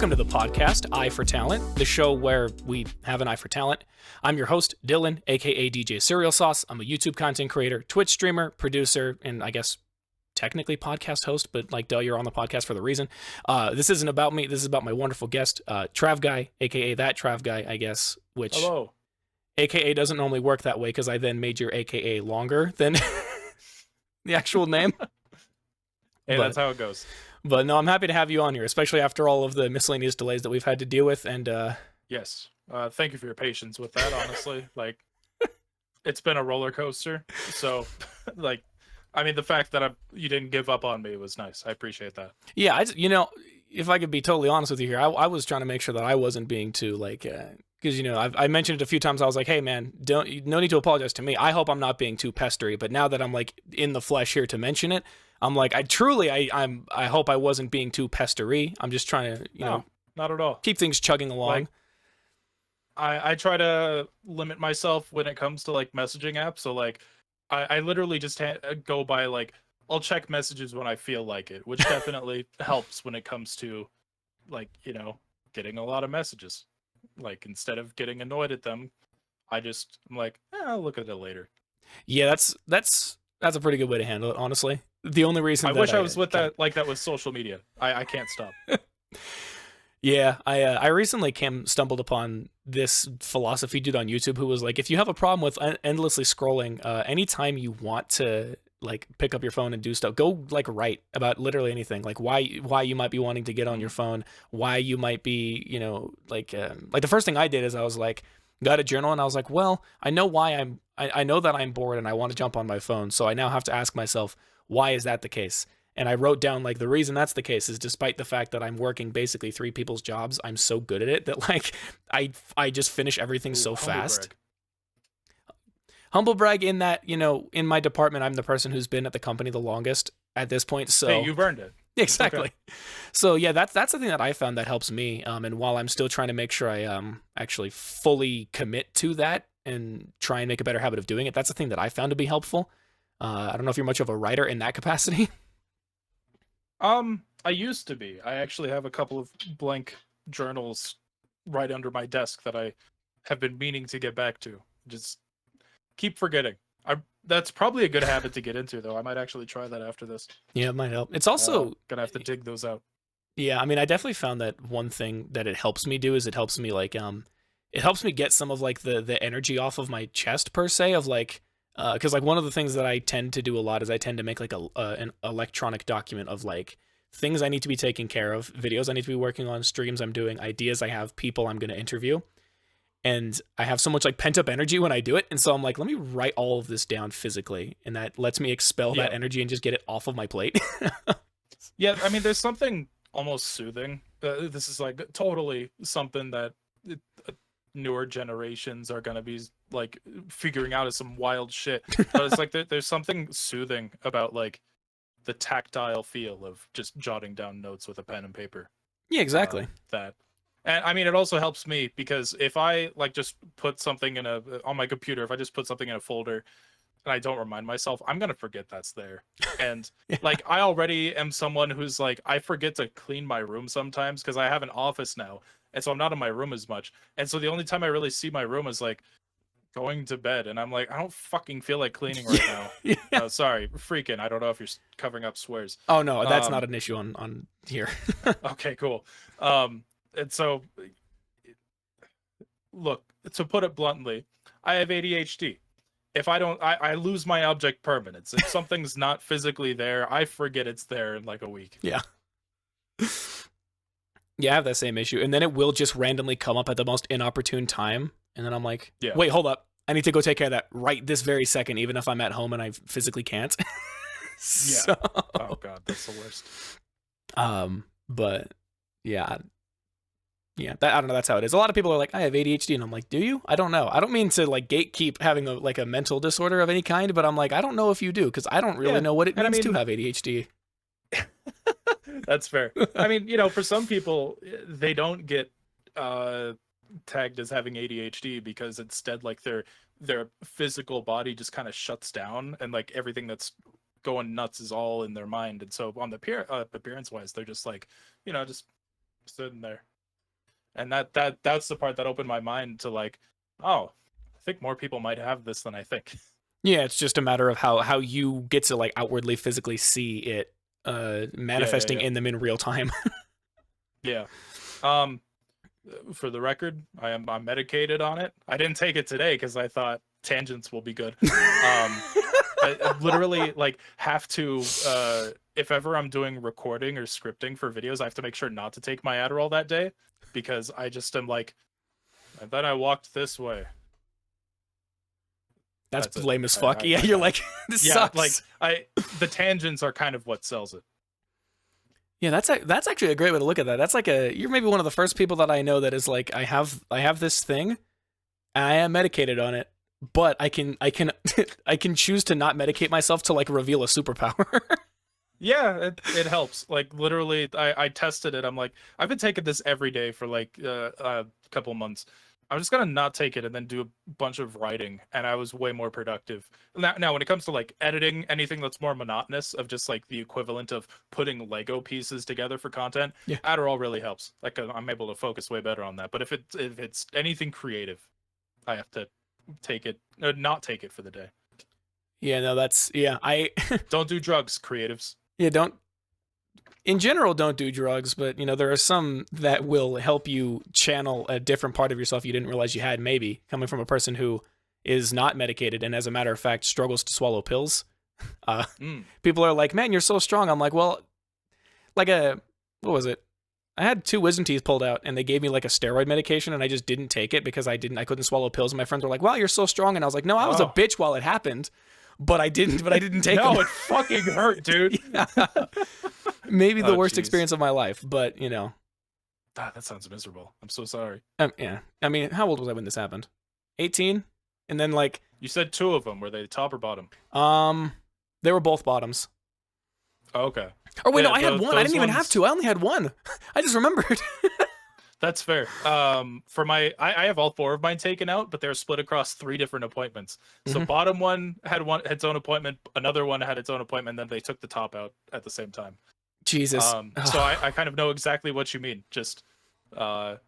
Welcome to the podcast, Eye for Talent, the show where we have an eye for talent. I'm your host, Dylan, aka DJ Cereal Sauce. I'm a YouTube content creator, Twitch streamer, producer, and I guess technically podcast host, but like, duh, you're on the podcast for the reason. This isn't about me. This is about my wonderful guest, Trav Guy, aka that Trav Guy, I guess, which Hello. AKA doesn't normally work that way because I then made your AKA longer than the actual name. Hey, that's how it goes. But no, I'm happy to have you on here, especially after all of the miscellaneous delays that we've had to deal with. And Yes. Thank you for your patience with that, honestly. Like, it's been a roller coaster. So, like, I mean, the fact that you didn't give up on me was nice. I appreciate that. yeah, if I could be totally honest with you here, I was trying to make sure that I wasn't being too like, because I mentioned it a few times. I was like, hey man, no need to apologize to me. I hope I'm not being too pestery. But now that I'm like in the flesh here to mention it, I'm like, I hope I wasn't being too pestery. I'm just trying to, No, not at all. keep things chugging along. Like, I try to limit myself when it comes to like messaging apps. So like, I literally just go by like, I'll check messages when I feel like it, which definitely helps when it comes to like, getting a lot of messages. Like, instead of getting annoyed at them, I'm like, I'll look at it later. Yeah, that's a pretty good way to handle it, honestly. The only reason I wish I was with that with social media. I can't stop. Yeah, I recently stumbled upon this philosophy dude on YouTube who was like, if you have a problem with endlessly scrolling, anytime you want to like pick up your phone and do stuff, go like write about literally anything, like why you might be wanting to get on your phone, why you might be, like the first thing I did is I was like, got a journal and I was like, well, I know why I know that I'm bored and I want to jump on my phone, so I now have to ask myself, why is that the case? And I wrote down like the reason that's the case is despite the fact that I'm working basically 3 people's jobs, I'm so good at it that like I just finish everything so fast. Brag. Humble brag in that, in my department, I'm the person who's been at the company the longest at this point. So hey, you've earned it. Exactly. Okay. So yeah, that's the thing that I found that helps me. And while I'm still trying to make sure I actually fully commit to that and try and make a better habit of doing it, that's the thing that I found to be helpful. I don't know if you're much of a writer in that capacity. I used to be. I actually have a couple of blank journals right under my desk that I have been meaning to get back to. Just keep forgetting. That's probably a good habit to get into, though. I might actually try that after this. Yeah, it might help. It's also gonna have to dig those out. Yeah, I mean, I definitely found that one thing that it helps me do is it helps me like it helps me get some of like the energy off of my chest per se of like because like one of the things that I tend to do a lot is I tend to make like an electronic document of like things I need to be taking care of, videos I need to be working on, streams I'm doing, ideas I have, people I'm going to interview. And I have so much like pent up energy when I do it. And so I'm like, let me write all of this down physically. And that lets me expel that energy and just get it off of my plate. Yeah, I mean, there's something almost soothing. This is like totally something that newer generations are going to be like figuring out as some wild shit. But it's like there's something soothing about like the tactile feel of just jotting down notes with a pen and paper. Yeah, exactly. And I mean, it also helps me because if I like just put something on my computer, if I just put something in a folder and I don't remind myself, I'm going to forget that's there. And Yeah. like, I already am someone who's like, I forget to clean my room sometimes because I have an office now. And so I'm not in my room as much. And so the only time I really see my room is like going to bed. And I'm like, I don't fucking feel like cleaning right now. Yeah. Sorry, freaking. I don't know if you're covering up swears. Oh no, that's not an issue on here. Okay, cool. And so, look, to put it bluntly, I have ADHD. If I don't, I lose my object permanence. If something's not physically there, I forget it's there in like a week. Yeah. Yeah, I have that same issue. And then it will just randomly come up at the most inopportune time. And then I'm like, wait, hold up. I need to go take care of that right this very second, even if I'm at home and I physically can't. So... Oh god, that's the worst. But yeah. Yeah, I don't know. That's how it is. A lot of people are like, I have ADHD, and I'm like, do you? I don't know. I don't mean to like gatekeep having a mental disorder of any kind, but I'm like, I don't know if you do because I don't really know what it means to have ADHD. That's fair. I mean, for some people, they don't get tagged as having ADHD because instead, like their physical body just kind of shuts down, and like everything that's going nuts is all in their mind. And so on the appearance wise, they're just like, just sitting there. And that's the part that opened my mind to like, oh, I think more people might have this than I think. Yeah, it's just a matter of how you get to like outwardly physically see it Yeah, yeah, manifesting yeah, in them in real time. yeah. Um, for the record, I'm medicated on it. I didn't take it today because I thought tangents will be good. Um, I literally like have to if ever I'm doing recording or scripting for videos, I have to make sure not to take my Adderall that day because I just am like, and then I walked this way. That's That's it. lame as fuck. Yeah, I you're got it. like, this Yeah, sucks. like the tangents are kind of what sells it. Yeah, that's actually a great way to look at that. That's like you're maybe one of the first people that I know that is like, I have this thing, and I am medicated on it, but I can I can choose to not medicate myself to like reveal a superpower. Yeah, it helps. Like literally, I tested it. I'm like, I've been taking this every day for like a couple months. I'm just gonna not take it and then do a bunch of writing, and I was way more productive. Now, when it comes to like editing, anything that's more monotonous of just like the equivalent of putting Lego pieces together for content, Yeah. Adderall really helps. Like I'm able to focus way better on that. But if it's anything creative, I have to take it, not take it for the day. Yeah, no, that's yeah. I Don't do drugs, creatives. yeah, don't in general don't do drugs, but you know there are some that will help you channel a different part of yourself you didn't realize you had. Maybe coming from a person who is not medicated and, as a matter of fact, struggles to swallow pills. Uh, People are like, "Man, you're so strong." I'm like, "Well, like what was it? I had 2 wisdom teeth pulled out, and they gave me like a steroid medication, and I just didn't take it because I couldn't swallow pills." And my friends were like, "Wow, you're so strong," and I was like, "No, I was a bitch while it happened, but I didn't take no, them." it fucking hurt, dude. Yeah. Maybe the worst Jeez. experience of my life, but you know. That sounds miserable. I'm so sorry. Yeah. I mean, how old was I when this happened? 18? And then like You said 2 of them. Were they top or bottom? they were both bottoms. Oh, okay. Or wait, no, I had one. I didn't even have to. I only had one. I just remembered. That's fair. For my, I have all 4 of mine taken out, but they're split across 3 different appointments. So bottom one had its own appointment, another one had its own appointment, then they took the top out at the same time. Jesus. So I kind of know exactly what you mean. Just yeah,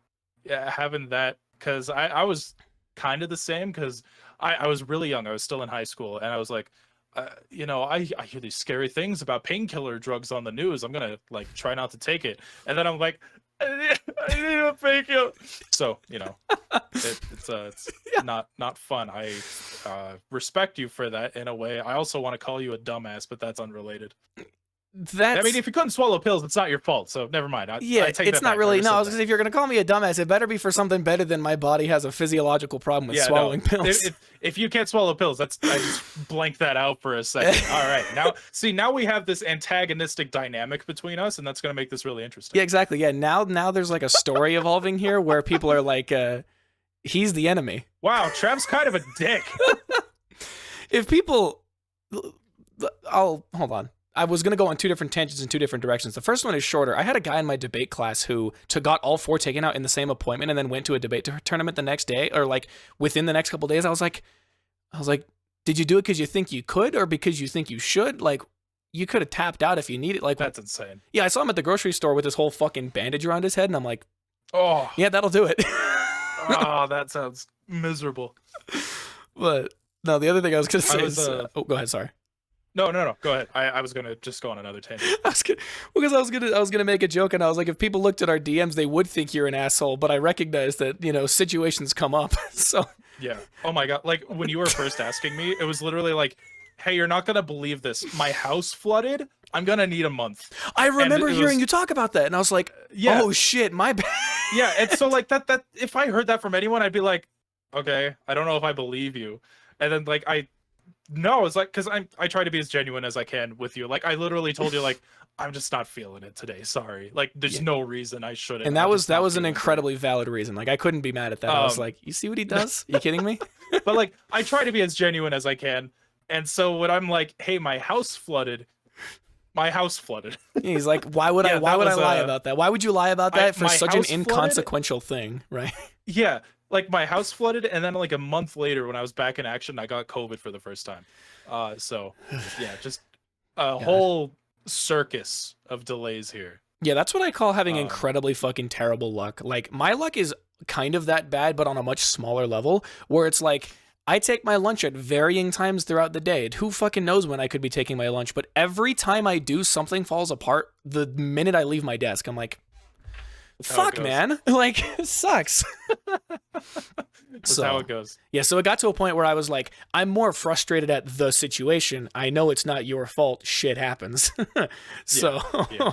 having that, because I was kind of the same, because I was really young. I was still in high school, and I was like, you know, I hear these scary things about painkiller drugs on the news. I'm gonna like try not to take it, and then I'm like, I need a painkiller. So you know, it's not fun. I respect you for that in a way. I also want to call you a dumbass, but that's unrelated. I mean, if you couldn't swallow pills, it's not your fault. So never mind. I take it's that not back. really. No, I was gonna say, if you're gonna call me a dumbass, it better be for something better than my body has a physiological problem with swallowing pills. If you can't swallow pills, I just blanked that out for a second. All right, now we have this antagonistic dynamic between us, and that's gonna make this really interesting. Yeah, exactly. Yeah, now there's like a story evolving here where people are like, he's the enemy. Wow, Trav's kind of a dick. If people, I'll hold on. I was going to go on 2 different tangents in 2 different directions. The first one is shorter. I had a guy in my debate class who got all 4 taken out in the same appointment and then went to a debate tournament the next day, or like within the next couple of days. I was like, did you do it because you think you could, or because you think you should? Like, you could have tapped out if you needed. Like, that's insane. Yeah, I saw him at the grocery store with this whole fucking bandage around his head, and I'm like, oh yeah, that'll do it. Oh, that sounds miserable. But no, the other thing I was going to say is, oh, go ahead. Sorry. No. Go ahead. I was gonna just go on another tangent. I was gonna make a joke, and I was like, if people looked at our DMs, they would think you're an asshole. But I recognize that, you know, situations come up. So yeah. Oh my god. Like when you were first asking me, it was literally like, "Hey, you're not gonna believe this. My house flooded. I'm gonna need a month." I remember hearing you talk about that, and I was like, yeah. Oh shit, my bad. Yeah. And so like that if I heard that from anyone, I'd be like, okay, I don't know if I believe you. And then like no, it's like, because I try to be as genuine as I can with you. Like I literally told you, like, I'm just not feeling it today. Sorry. Like there's no reason I shouldn't. And that was an incredibly valid reason. Like I couldn't be mad at that. I was like, you see what he does? You kidding me? But like I try to be as genuine as I can. And so when I'm like, hey, my house flooded. He's like, why would I lie about that? Why would you lie about that for such an inconsequential thing, right? Yeah. Like my house flooded, and then like a month later when I was back in action, I got COVID for the first time. So yeah, just a whole circus of delays here. Yeah, that's what I call having Um, incredibly fucking terrible luck. Like, my luck is kind of that bad, but on a much smaller level, where it's like, I take my lunch at varying times throughout the day. Who fucking knows when I could be taking my lunch? But every time I do, something falls apart the minute I leave my desk. I'm like, that's how it fuck, goes. man. Like, it sucks. That's how So, it goes. yeah, so it got to a point where I was like, I'm more frustrated at the situation. I know it's not your fault. Shit happens. Yeah, So, yeah,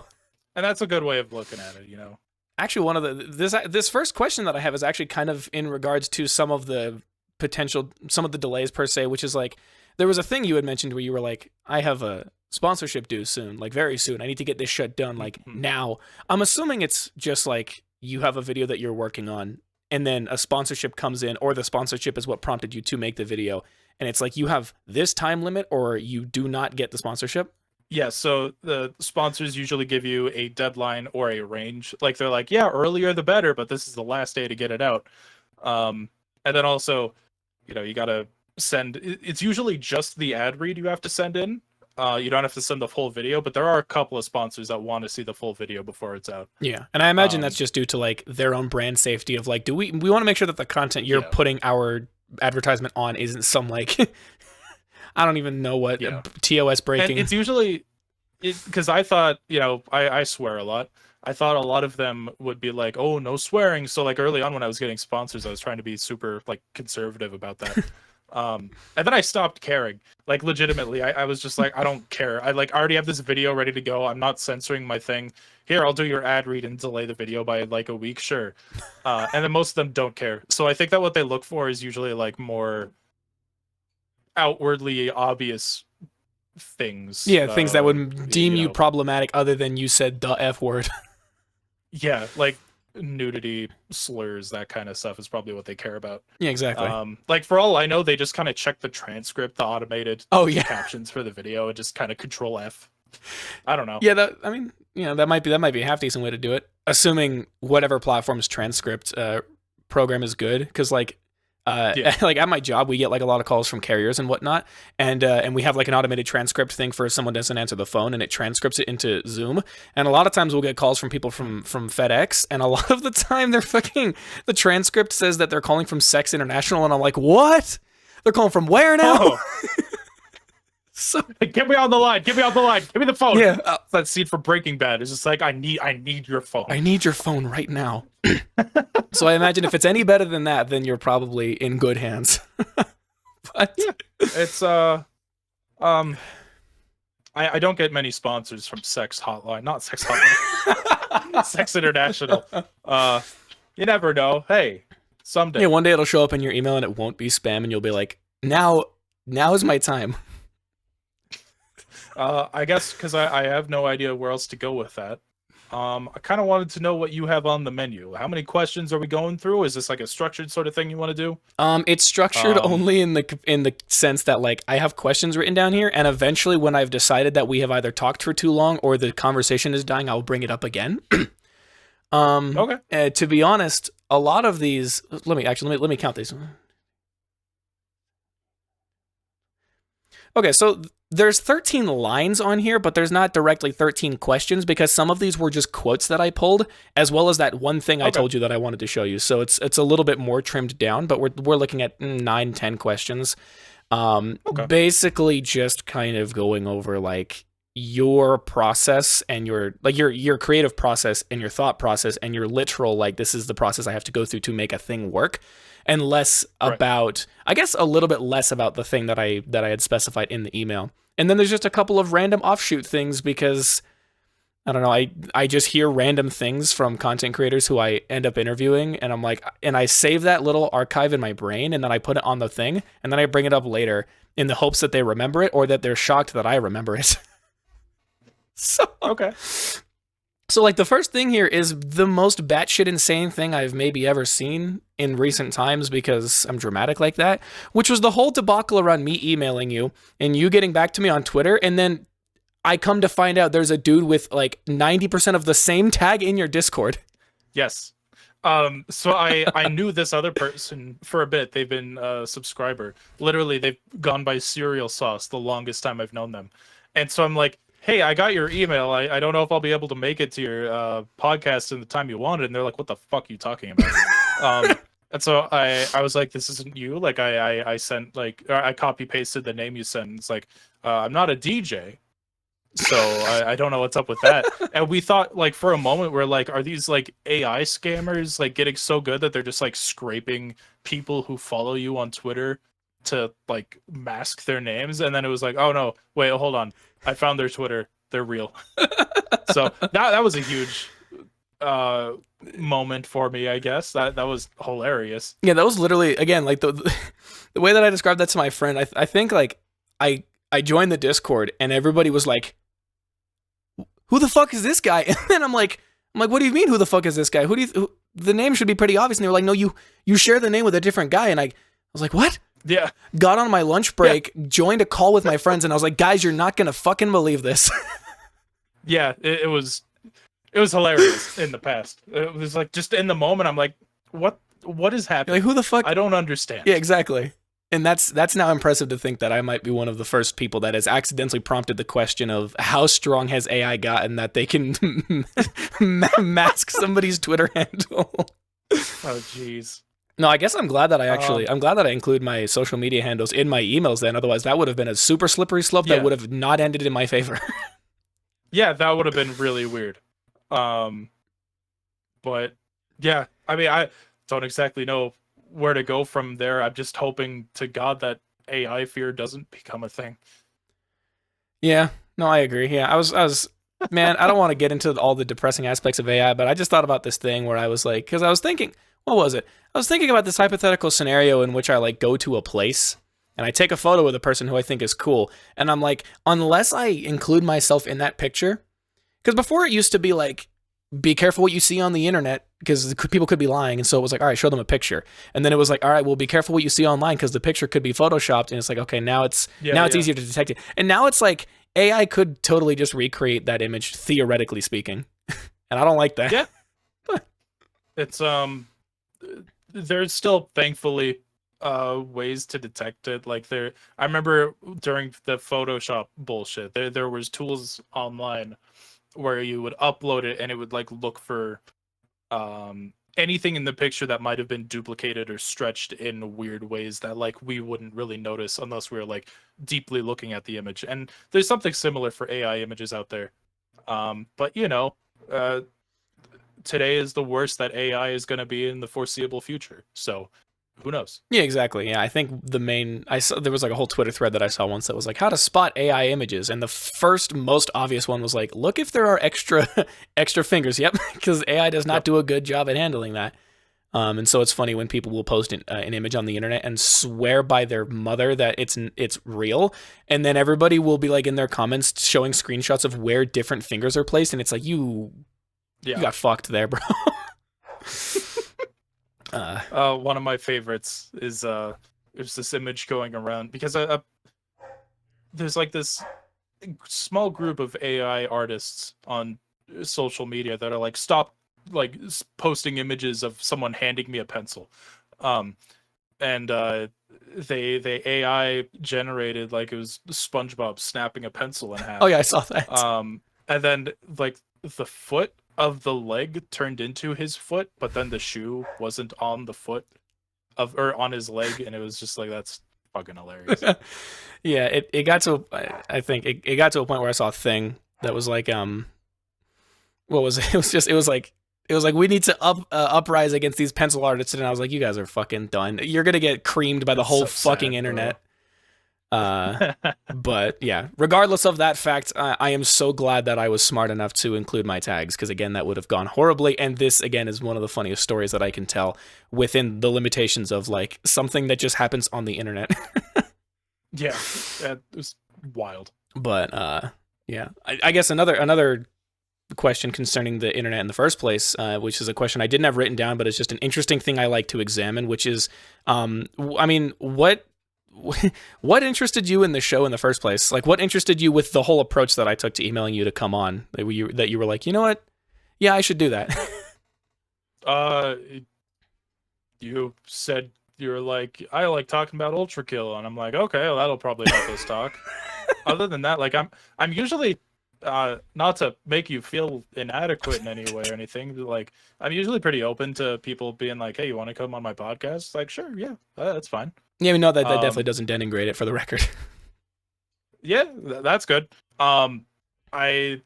and that's a good way of looking at it. You know. actually, one of the this first question that I have is actually kind of in regards to some of the delays per se, which is like, there was a thing you had mentioned where you were like, I have a sponsorship due soon, like very soon. I need to get this shit done like Mhm. now. I'm assuming it's just like you have a video that you're working on, and then a sponsorship comes in, or the sponsorship is what prompted you to make the video, and it's like you have this time limit, or you do not get the sponsorship. Yeah, so the sponsors usually give you a deadline or a range. Like they're like, yeah, earlier the better, but this is the last day to get it out. Um, and then also, you gotta send. It's usually just the ad read you have to send in. You don't have to send the full video, but there are a couple of sponsors that want to see the full video before it's out. Yeah, and I imagine that's Um, just due to like their own brand safety of like, do we want to make sure that the content you're yeah, putting our advertisement on isn't some like I don't even know what yeah, TOS and breaking. it's usually because I thought, I swear a lot. I thought a lot of them would be like, oh, no swearing. So like early on when I was getting sponsors, I was trying to be super like conservative about that. And then I stopped caring. Like legitimately, I was just like, I don't care. I already have this video ready to go. I'm not censoring my thing. Here, I'll do your ad read and delay the video by like a week, sure. And then most of them don't care. So I think that what they look for is usually like more outwardly obvious things. Yeah, things that would deem you problematic other than you said the F word. Yeah, like nudity, slurs, that kind of stuff is probably what they care about. Yeah, exactly. Like for all I know, they just kind of check the transcript, the automated Oh yeah. captions for the video, and just kind of control F. I don't know. Yeah, that I mean, that might be a half decent way to do it, assuming whatever platform's transcript program is good. Because like, Yeah, like at my job, we get like a lot of calls from carriers and whatnot, and we have like an automated transcript thing for if someone doesn't answer the phone, and it transcripts it into Zoom. And a lot of times we'll get calls from people from FedEx, and a lot of the time the transcript says that they're calling from Sex International, and I'm like, what? They're calling from where now? Oh, So get me on the line. Get me on the line. Give me the phone. yeah, That scene from Breaking Bad is just like I need your phone. I need your phone right now. So I imagine if it's any better than that, then you're probably in good hands. But Yeah, it's I don't get many sponsors from Sex Hotline, not Sex Hotline, Sex International. You never know. Hey, someday. yeah, one day it'll show up in your email and it won't be spam, and you'll be like, now is my time. I guess because I have no idea where else to go with that. I kind of wanted to know what you have on the menu. How many questions are we going through? Is this like a structured sort of thing you want to do? It's structured Um, only in the sense that like I have questions written down here, and eventually when I've decided that we have either talked for too long or the conversation is dying, I'll bring it up again. okay. To be honest, a lot of these. Let me count these. Okay, so there's 13 lines on here, but there's not directly 13 questions because some of these were just quotes that I pulled, as well as that one thing I Okay. told you that I wanted to show you. So it's a little bit more trimmed down, but we're looking at 9, 10 questions. Okay. Basically just kind of going over like your process and your creative process and your thought process and your literal like this is the process I have to go through to make a thing work, and less Right. about, I guess a little bit less about the thing that I had specified in the email. And then there's just a couple of random offshoot things because I don't know, I just hear random things from content creators who I end up interviewing, and I'm like, and I save that little archive in my brain, and then I put it on the thing, and then I bring it up later in the hopes that they remember it or that they're shocked that I remember it. So Okay. so like the first thing here is the most batshit insane thing I've maybe ever seen in recent times because I'm dramatic like that, which was the whole debacle around me emailing you and you getting back to me on Twitter, and then I come to find out there's a dude with like 90% of the same tag in your Discord. Yes. So I knew this other person for a bit. They've been a subscriber. Literally, they've gone by Cereal Sauce the longest time I've known them. And so I'm like, hey, I got your email. I don't know if I'll be able to make it to your podcast in the time you wanted. And they're like, what the fuck are you talking about? And so I was like, this isn't you. Like I sent like, or I copy pasted the name you sent. It's like, I'm not a DJ. So I don't know what's up with that. And we thought like for a moment we're like, are these like AI scammers like getting so good that they're just like scraping people who follow you on Twitter to like mask their names? And then it was like, oh no, wait, hold on. I found their Twitter. They're real. So that was a huge moment for me, I guess. That was hilarious. Yeah, that was literally, again, like the way that I described that to my friend. I think like I joined the Discord and everybody was like, who the fuck is this guy? And then I'm like, what do you mean, who the fuck is this guy? The name should be pretty obvious. And they were like, no, you share the name with a different guy. And I was like, what? Yeah. Got on my lunch break, joined a call with my friends, and I was like, guys, you're not gonna fucking believe this. Yeah, it was hilarious in the past. It was like just in the moment, I'm like, what is happening? Like, who the fuck? I don't understand. Yeah, exactly. And that's now impressive to think that I might be one of the first people that has accidentally prompted the question of how strong has AI gotten that they can mask somebody's Twitter handle. Oh, jeez. No, I guess I'm glad that I'm glad that I include my social media handles in my emails then. Otherwise, that would have been a super slippery slope that would have not ended in my favor. Yeah, that would have been really weird. But yeah, I mean, I don't exactly know where to go from there. I'm just hoping to God that AI fear doesn't become a thing. Yeah, no, I agree. Yeah, I was, man, I don't want to get into all the depressing aspects of AI, but I just thought about this thing where I was like, because I was thinking, what was it? I was thinking about this hypothetical scenario in which I like go to a place and I take a photo with a person who I think is cool, and I'm like, unless I include myself in that picture, because before it used to be like, be careful what you see on the internet because people could be lying. And so it was like, all right, show them a picture. And then it was like, all right, well, be careful what you see online because the picture could be photoshopped. And it's like, okay, now it's easier to detect it. And now it's like AI could totally just recreate that image, theoretically speaking. And I don't like that. Yeah. It's there's still thankfully ways to detect it. Like I remember during the Photoshop bullshit, there was tools online where you would upload it and it would like look for anything in the picture that might have been duplicated or stretched in weird ways that like we wouldn't really notice unless we were like deeply looking at the image. And there's something similar for AI images out there. But you know, today is the worst that AI is going to be in the foreseeable future. So who knows? Yeah, exactly. Yeah, I think there was like a whole Twitter thread that I saw once that was like how to spot AI images, and the first most obvious one was like, look if there are extra fingers. Yep, because AI does not do a good job at handling that. And so it's funny when people will post an image on the internet and swear by their mother that it's real, and then everybody will be like in their comments showing screenshots of where different fingers are placed, and it's like you got fucked there, bro. One of my favorites is there's this image going around because there's like this small group of AI artists on social media that are like, stop like posting images of someone handing me a pencil, and they AI generated like it was SpongeBob snapping a pencil in half. Oh yeah, I saw that. And then like the foot of the leg turned into his foot, but then the shoe wasn't on the foot or on his leg, and it was just like, that's fucking hilarious. Yeah, it got to, I think it got to a point where I saw a thing that was like what was it? It was like we need to uprise against these pencil artists, and I was like, you guys are fucking done. You're gonna get creamed by the whole fucking internet. But yeah, regardless of that fact, I am so glad that I was smart enough to include my tags, because again, that would have gone horribly. And this again is one of the funniest stories that I can tell within the limitations of like something that just happens on the internet. Yeah, it was wild. But yeah, I guess another question concerning the internet in the first place, which is a question I didn't have written down, but it's just an interesting thing I like to examine, which is, I mean, what interested you in the show in the first place? Like, what interested you with the whole approach that I took to emailing you to come on? That you were like, you know what? Yeah, I should do that. You said you were like, I like talking about Ultra Kill, and I'm like, okay, well, that'll probably help us talk. Other than that, like I'm usually not to make you feel inadequate in any way or anything, but like I'm usually pretty open to people being like, "Hey, you want to come on my podcast?" Like, sure, yeah, that's fine. Yeah, we know that definitely Um, doesn't denigrate it for the record. yeah, that's good. Um, I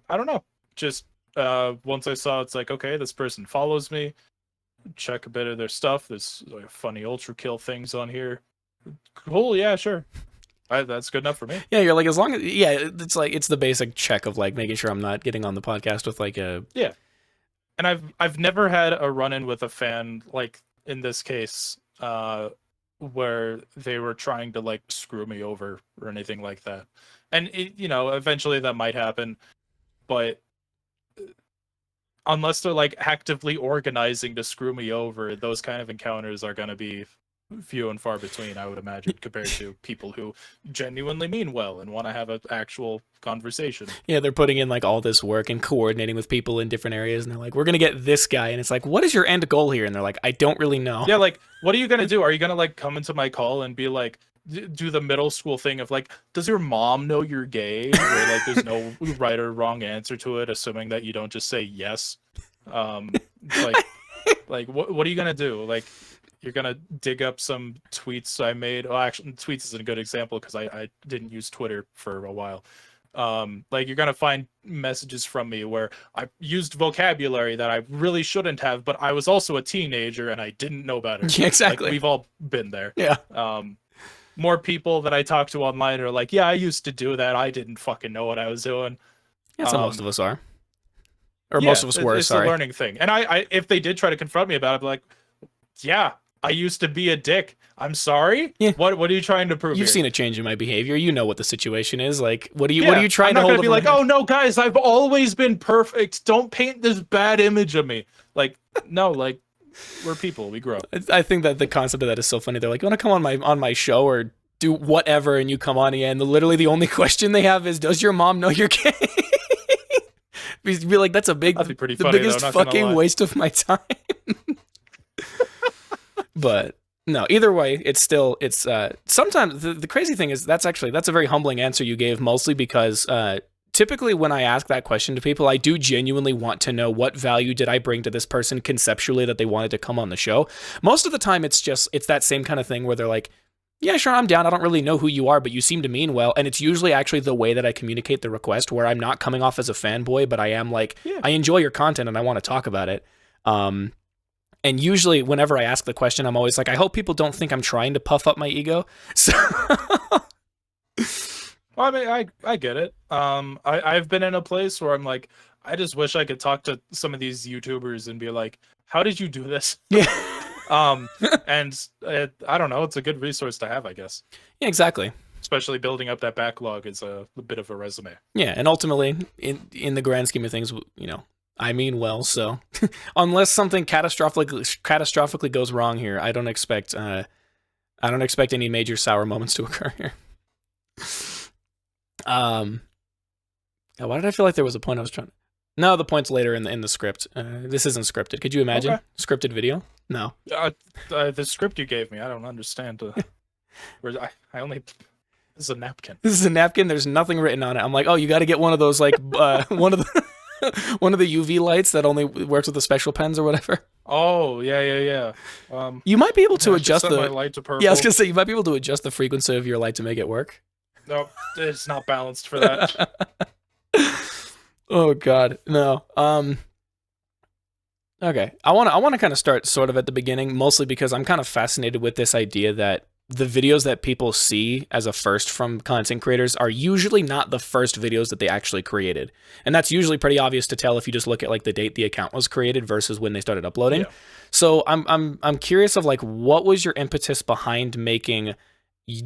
I don't know. Just once I saw it's like, okay, this person follows me. Check a bit of their stuff. There's like funny ultra kill things on here. Cool, yeah, sure. That's good enough for me. Yeah, you're like, as long as, yeah, it's like, it's the basic check of like making sure I'm not getting on the podcast with like a, Yeah. And I've never had a run-in with a fan like in this case, where they were trying to like screw me over or anything like that. And eventually that might happen, but unless they're like actively organizing to screw me over, those kind of encounters are going to be few and far between, I would imagine, compared to people who genuinely mean well and want to have an actual conversation. yeah, they're putting in like all this work and coordinating with people in different areas, and they're like, we're gonna get this guy, and it's like, what is your end goal here? And they're like, I don't really know. Yeah, like, what are you going to do? Are you going to like come into my call and be like, do the middle school thing of like, does your mom know you're gay? Where like there's no right or wrong answer to it, assuming that you don't just say yes. It's like what are you gonna do? Like, you're gonna dig up some tweets I made. Well, actually, tweets is a good example because I didn't use Twitter for a while. Like, you're gonna find messages from me where I used vocabulary that I really shouldn't have, but I was also a teenager and I didn't know better. Yeah, exactly. Like, we've all been there. Yeah. More people that I talk to online are like, yeah, I used to do that. I didn't fucking know what I was doing. Yeah, so most of us are. Or Yeah, most of us were, it's sorry. a learning thing. And I if they did try to confront me about it, I'd be like, yeah, I used to be a dick. I'm sorry. Yeah. What are you trying to prove? You've here? seen a change in my behavior. You know what the situation is. Like, what are you Yeah, trying I'm to not hold gonna be over like, my head? oh no, guys, I've always been perfect. Don't paint this bad image of me. Like, no, like, we're people. We grow. I think that the concept of that is so funny. They're like, you want to come on my show or do whatever, and you come on again. Literally, the only question they have is, does your mom know you're gay? Be like, that's That'd be pretty the funny, biggest though, not gonna fucking lie. waste of my time. But no, either way, it's sometimes the crazy thing is that's a very humbling answer you gave, mostly because typically when I ask that question to people, I do genuinely want to know what value did I bring to this person conceptually that they wanted to come on the show. Most of the time, it's that same kind of thing where they're like, yeah, sure, I'm down. I don't really know who you are, but you seem to mean well. And it's usually actually the way that I communicate the request, where I'm not coming off as a fanboy, but I am like, Yeah. I enjoy your content and I want to talk about it. And usually whenever I ask the question, I'm always like, I hope people don't think I'm trying to puff up my ego. So Well, I mean, I get it. I've been in a place where I'm like, I just wish I could talk to some of these YouTubers and be like, how did you do this? yeah. And I don't know. It's a good resource to have, I guess. Yeah, exactly. Especially building up that backlog is a bit of a resume. Yeah, and ultimately, in the grand scheme of things, you know, I mean well. So unless something catastrophically goes wrong here, I don't expect any major sour moments to occur here. Why did I feel like there was a point I was trying? No, the point's later in the script. This isn't scripted. Could you imagine scripted video? No. The script you gave me, I don't understand. I only. This is a napkin. This is a napkin. There's nothing written on it. I'm like, oh, you got to get one of those, like one of the one of the UV lights that only works with the special pens or whatever. Oh yeah. You might be able to I should adjust set the my light to purple. Yeah, I was gonna say you might be able to adjust the frequency of your light to make it work. Nope, it's not balanced for that. Oh God, no. Okay, I want to kind of start sort of at the beginning, mostly because I'm kind of fascinated with this idea that the videos that people see as a first from content creators are usually not the first videos that they actually created. And that's usually pretty obvious to tell if you just look at like the date the account was created versus when they started uploading. Yeah. So I'm curious of like, what was your impetus behind making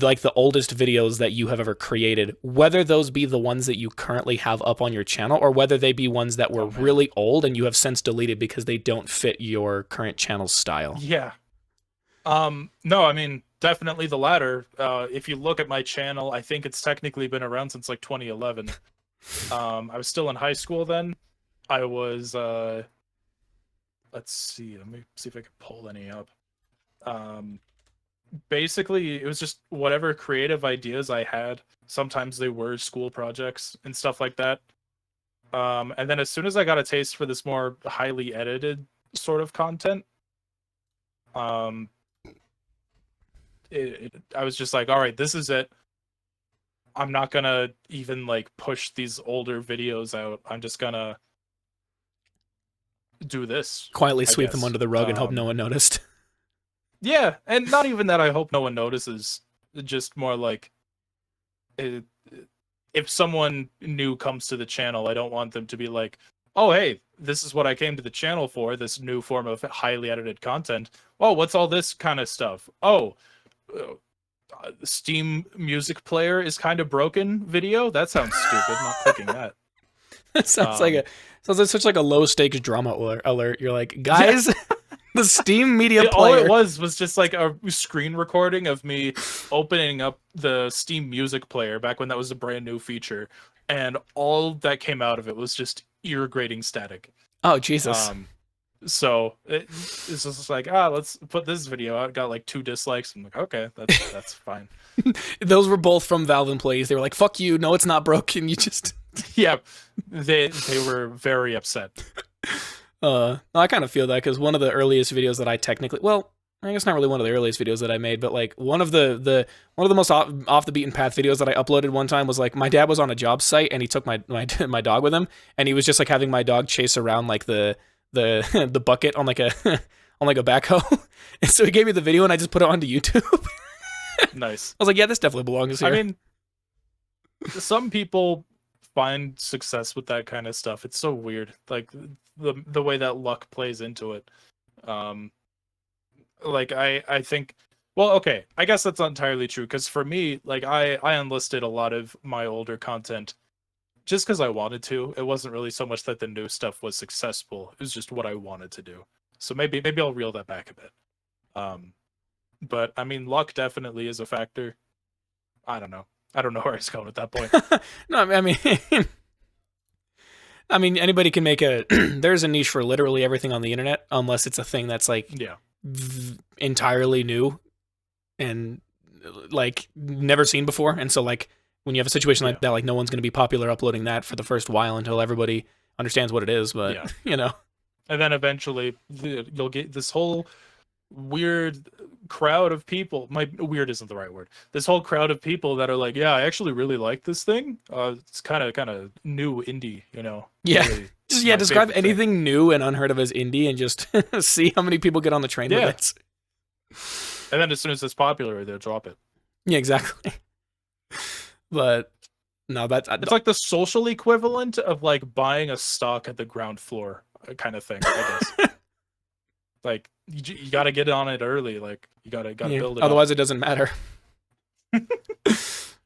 like the oldest videos that you have ever created, whether those be the ones that you currently have up on your channel or whether they be ones that were really old and you have since deleted because they don't fit your current channel style? Yeah. No, I mean, definitely the latter. If you look at my channel, I think it's technically been around since like 2011. I was still in high school then. I was let's see, let me see if I can pull any up. Basically it was just whatever creative ideas I had. Sometimes they were school projects and stuff like that. And then as soon as I got a taste for this more highly edited sort of content, um, I was just like, all right, this is it. I'm not gonna even like push these older videos out. I'm just gonna do this, Quietly I sweep them guess. under the rug and hope no one noticed. Yeah, and not even that I hope no one notices. Just more like, it, if someone new comes to the channel, I don't want them to be like, oh, hey, this is what I came to the channel for, this new form of highly edited content. Oh, what's all this kind of stuff? Oh, Steam music player is kind of broken video? That sounds stupid. Not clicking that. It sounds like such like a low stakes drama alert. You're like, Yeah. guys, the Steam media All player. it was just like a screen recording of me opening up the Steam music player back when that was a brand new feature, and all that came out of it was just ear grating static. Oh Jesus. So it's just like, let's put this video out. Got like 2 dislikes. I'm like, okay, that's fine. Those were both from Valve employees. They were like, fuck you, no, it's not broken. You just Yeah, they were very upset. I kind of feel that because one of the earliest videos that I technically, well, I guess not really one of the earliest videos that I made, but like one of the most off the beaten path videos that I uploaded one time was like my dad was on a job site and he took my dog with him, and he was just like having my dog chase around like the bucket on like a on like a backhoe, and so he gave me the video and I just put it onto YouTube. Nice. I was like, yeah, this definitely belongs here. I mean, some people find success with that kind of stuff. It's so weird, like the way that luck plays into it. Like I think, well, okay, I guess that's not entirely true, because for me, like I unlisted a lot of my older content just because I wanted to. It wasn't really so much that the new stuff was successful. It was just what I wanted to do. So maybe I'll reel that back a bit. But I mean, luck definitely is a factor. I don't know where I was going at that point. No, I mean, anybody can make a. There's a niche for literally everything on the internet, unless it's a thing that's like entirely new and like never seen before. And so, like, when you have a situation like that, like no one's going to be popular uploading that for the first while until everybody understands what it is. But you know, and then eventually you'll get this whole weird crowd of people. Weird isn't the right word. This whole crowd of people that are like, yeah, I actually really like this thing. It's kind of new indie, you know. Yeah. Really, just describe anything new and unheard of as indie and just see how many people get on the train with it. And then as soon as it's popular, they'll drop it. Yeah, exactly. But no, it's like the social equivalent of like buying a stock at the ground floor kind of thing, I guess. Like you got to get on it early. Like you got to build it. Otherwise, it doesn't matter.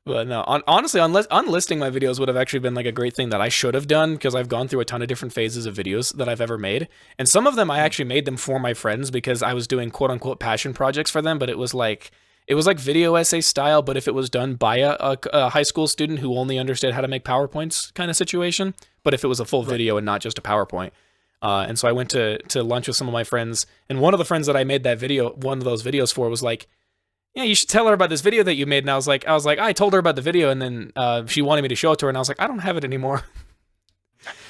But no, honestly, unlisting my videos would have actually been like a great thing that I should have done, because I've gone through a ton of different phases of videos that I've ever made, and some of them I actually made them for my friends because I was doing quote unquote passion projects for them. But it was like video essay style, but if it was done by a high school student who only understood how to make PowerPoints kind of situation. But if it was a full video and not just a PowerPoint. And so I went to lunch with some of my friends, and one of the friends that I made one of those videos for was like, yeah, you should tell her about this video that you made. And I was like, I told her about the video, and then she wanted me to show it to her, and I was like, I don't have it anymore.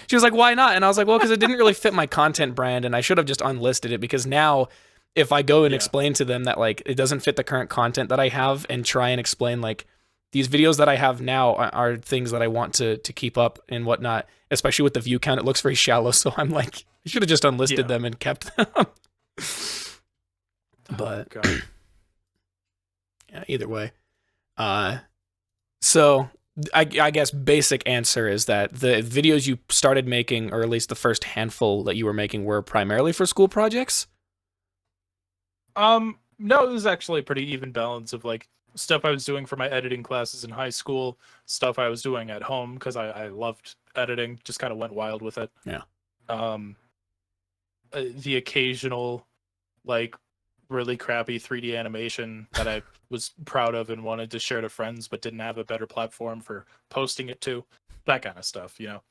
She was like, why not? And I was like, well, because it didn't really fit my content brand, and I should have just unlisted it, because now if I go and explain to them that like it doesn't fit the current content that I have, and try and explain like these videos that I have now are things that I want to keep up and whatnot, especially with the view count, it looks very shallow. So I'm like, I should have just unlisted them and kept them. But yeah, either way. So I guess basic answer is that the videos you started making, or at least the first handful that you were making, were primarily for school projects? No, it was actually a pretty even balance of like stuff I was doing for my editing classes in high school, stuff I was doing at home because I loved editing, just kind of went wild with it. Yeah. The occasional like really crappy 3D animation that I was proud of and wanted to share to friends, but didn't have a better platform for posting it to, that kind of stuff, you know.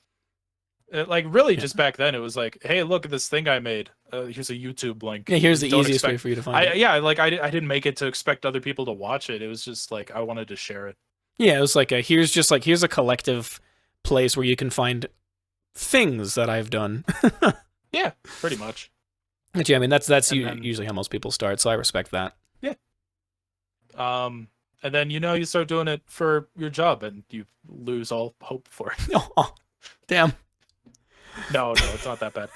Like really just back then it was like, hey, look at this thing I made, here's a YouTube link. Yeah, here's the easiest way for you to find it. I didn't make it to expect other people to watch it. It was just like I wanted to share it. Yeah, it was like here's a collective place where you can find things that I've done. Yeah, pretty much. But yeah, I mean that's And then, usually how most people start, so I respect that. yeah. And then you start doing it for your job, and you lose all hope for it. Oh, damn. No, it's not that bad.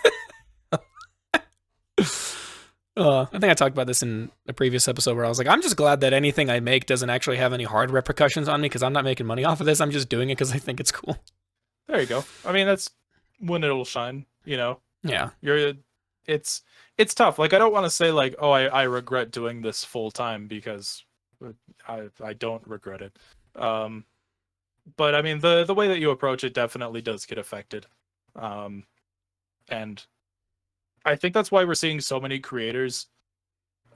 I think I talked about this in a previous episode where I was like, I'm just glad that anything I make doesn't actually have any hard repercussions on me because I'm not making money off of this. I'm just doing it because I think it's cool. There you go. I mean, that's when it'll shine. Yeah. It's tough. Like, I don't want to say like, oh, I regret doing this full time, because I don't regret it. But I mean, the way that you approach it definitely does get affected. And I think that's why we're seeing so many creators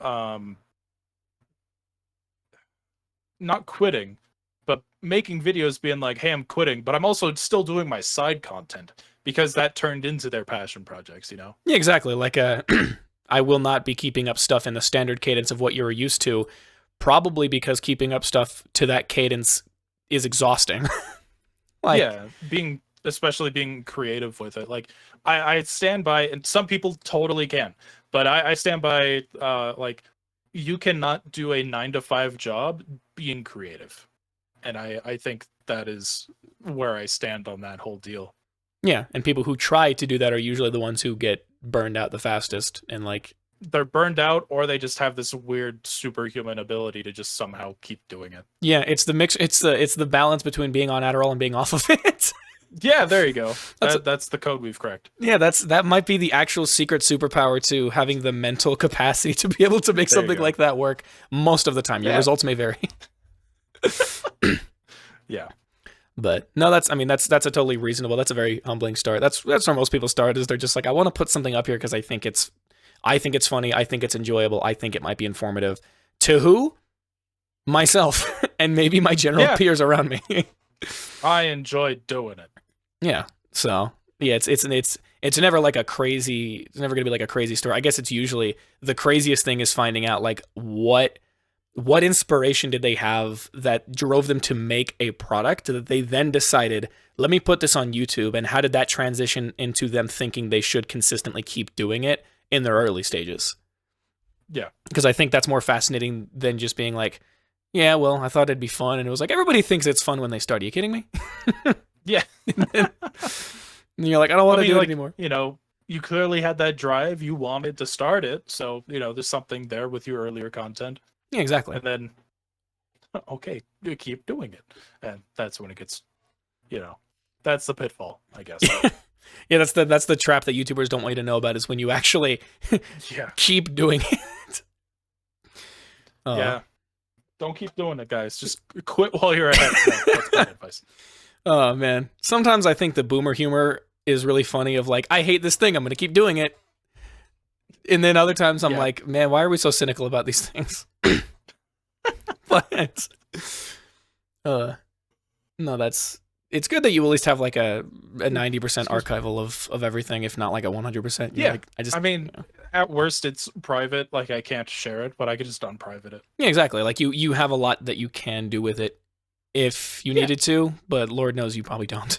not quitting, but making videos being like, hey, I'm quitting, but I'm also still doing my side content, because that turned into their passion projects, Yeah, exactly. Like I will not be keeping up stuff in the standard cadence of what you were used to, probably because keeping up stuff to that cadence is exhausting. Like, yeah, especially being creative with it. Like, I stand by, and some people totally can, but I stand by, like, you cannot do a 9-to-5 job being creative. And I think that is where I stand on that whole deal. Yeah, and people who try to do that are usually the ones who get burned out the fastest, and like they're burned out, or they just have this weird superhuman ability to just somehow keep doing it. Yeah, it's the mix. It's the balance between being on Adderall and being off of it. Yeah, there you go. That's the code we've cracked. Yeah, that might be the actual secret superpower to having the mental capacity to be able to make something like that work most of the time. Your results may vary. Yeah. But no, that's a totally reasonable. That's a very humbling start. That's where most people start, is they're just like, I want to put something up here because I think it's funny, I think it's enjoyable, I think it might be informative. To who? Myself and maybe my general peers around me. I enjoy doing it. Yeah. So yeah, it's never like a crazy. It's never gonna be like a crazy story. I guess it's usually the craziest thing is finding out like what inspiration did they have that drove them to make a product that they then decided, let me put this on YouTube, and how did that transition into them thinking they should consistently keep doing it in their early stages? Yeah. Because I think that's more fascinating than just being like, yeah, well, I thought it'd be fun, and it was like, everybody thinks it's fun when they start. Are you kidding me? Yeah. And you're like, I don't want to do it anymore. You clearly had that drive. You wanted to start it. So, there's something there with your earlier content. Yeah, exactly. And then, okay, you keep doing it. And that's when it gets, that's the pitfall, I guess. Yeah, that's the trap that YouTubers don't want you to know about, is when you actually keep doing it. Yeah. Don't keep doing it, guys. Just quit while you're ahead. That's bad advice. Oh, man. Sometimes I think the boomer humor is really funny, of like, I hate this thing, I'm going to keep doing it. And then other times I'm like, man, why are we so cynical about these things? But no, it's good that you at least have like a 90% archival of everything, if not like a 100%. Yeah. At worst it's private. Like, I can't share it, but I could just unprivate it. Yeah, exactly. Like you have a lot that you can do with it if you needed to, but Lord knows you probably don't.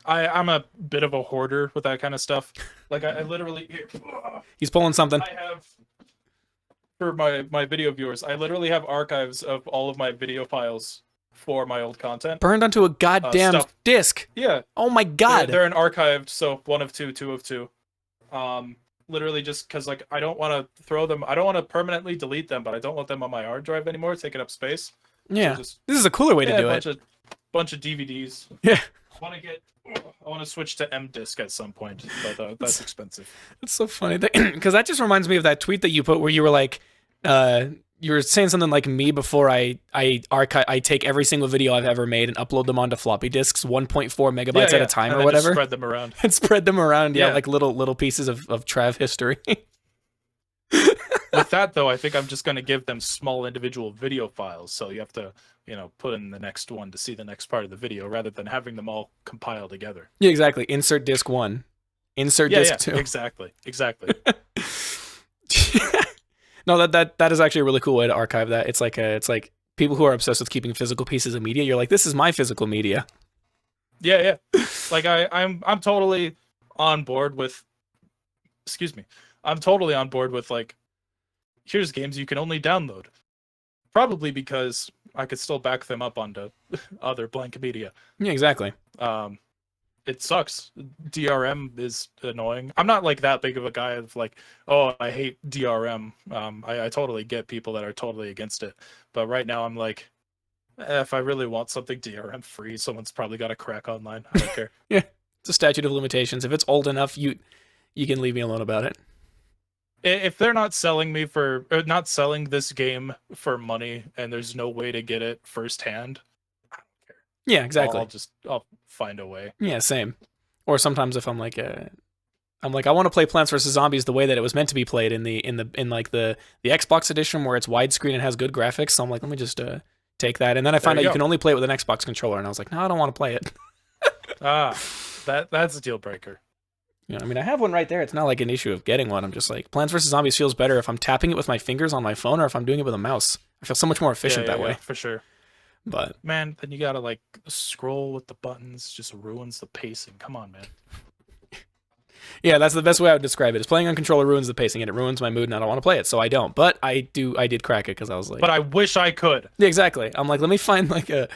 I'm a bit of a hoarder with that kind of stuff. Like, I literally... He's pulling something. I have, for my video viewers, I literally have archives of all of my video files for my old content. Burned onto a goddamn disc. Yeah. Oh my god. They're an archived, so 1 of 2, 2 of 2. Literally just because, like, I don't want to throw them... I don't want to permanently delete them, but I don't want them on my hard drive anymore, taking up space. Yeah. So this is a cooler way to do it. Bunch of DVDs. Yeah. I want to switch to M-Disc at some point, but that's expensive. It's so funny because that just reminds me of that tweet that you put where you were like, you were saying something like, me before I take every single video I've ever made and upload them onto floppy disks, 1.4 megabytes at a time, or whatever. Spread them around. And spread them around, like little pieces of Trav history. With that, though, I think I'm just going to give them small individual video files, so you have to, put in the next one to see the next part of the video, rather than having them all compiled together. Yeah, exactly. Insert disc 1. Insert disc 2. Exactly. No, that is actually a really cool way to archive that. It's like people who are obsessed with keeping physical pieces of media. You're like, this is my physical media. Yeah. Like I'm totally on board with. Excuse me. I'm totally on board with like, here's games you can only download. Probably because I could still back them up onto other blank media. Yeah, exactly. Um, it sucks. DRM is annoying. I'm not like that big of a guy of like, oh, I hate DRM. I totally get people that are totally against it. But right now I'm like, if I really want something DRM free, someone's probably got a crack online. I don't care. Yeah, it's a statute of limitations. If it's old enough, you can leave me alone about it. If they're not selling me for, or not selling this game for money, and there's no way to get it firsthand, I don't care. Yeah, exactly. I'll find a way. Yeah, same. Or sometimes if I'm like I want to play Plants vs Zombies the way that it was meant to be played in the Xbox edition where it's widescreen and has good graphics. So I'm like, let me just take that, and then I find out you can only play it with an Xbox controller, and I was like, no, I don't want to play it. That's a deal breaker. You know, I mean, I have one right there. It's not like an issue of getting one. I'm just like, Plants vs Zombies feels better if I'm tapping it with my fingers on my phone or if I'm doing it with a mouse. I feel so much more efficient that way. For sure. But man, then you gotta like scroll with the buttons, just ruins the pacing. Come on, man. Yeah, that's the best way I would describe it. Is playing on controller ruins the pacing and it ruins my mood, and I don't want to play it, so I don't. But I did crack it because I was like, but I wish I could. Yeah, exactly. I'm like, let me find like a.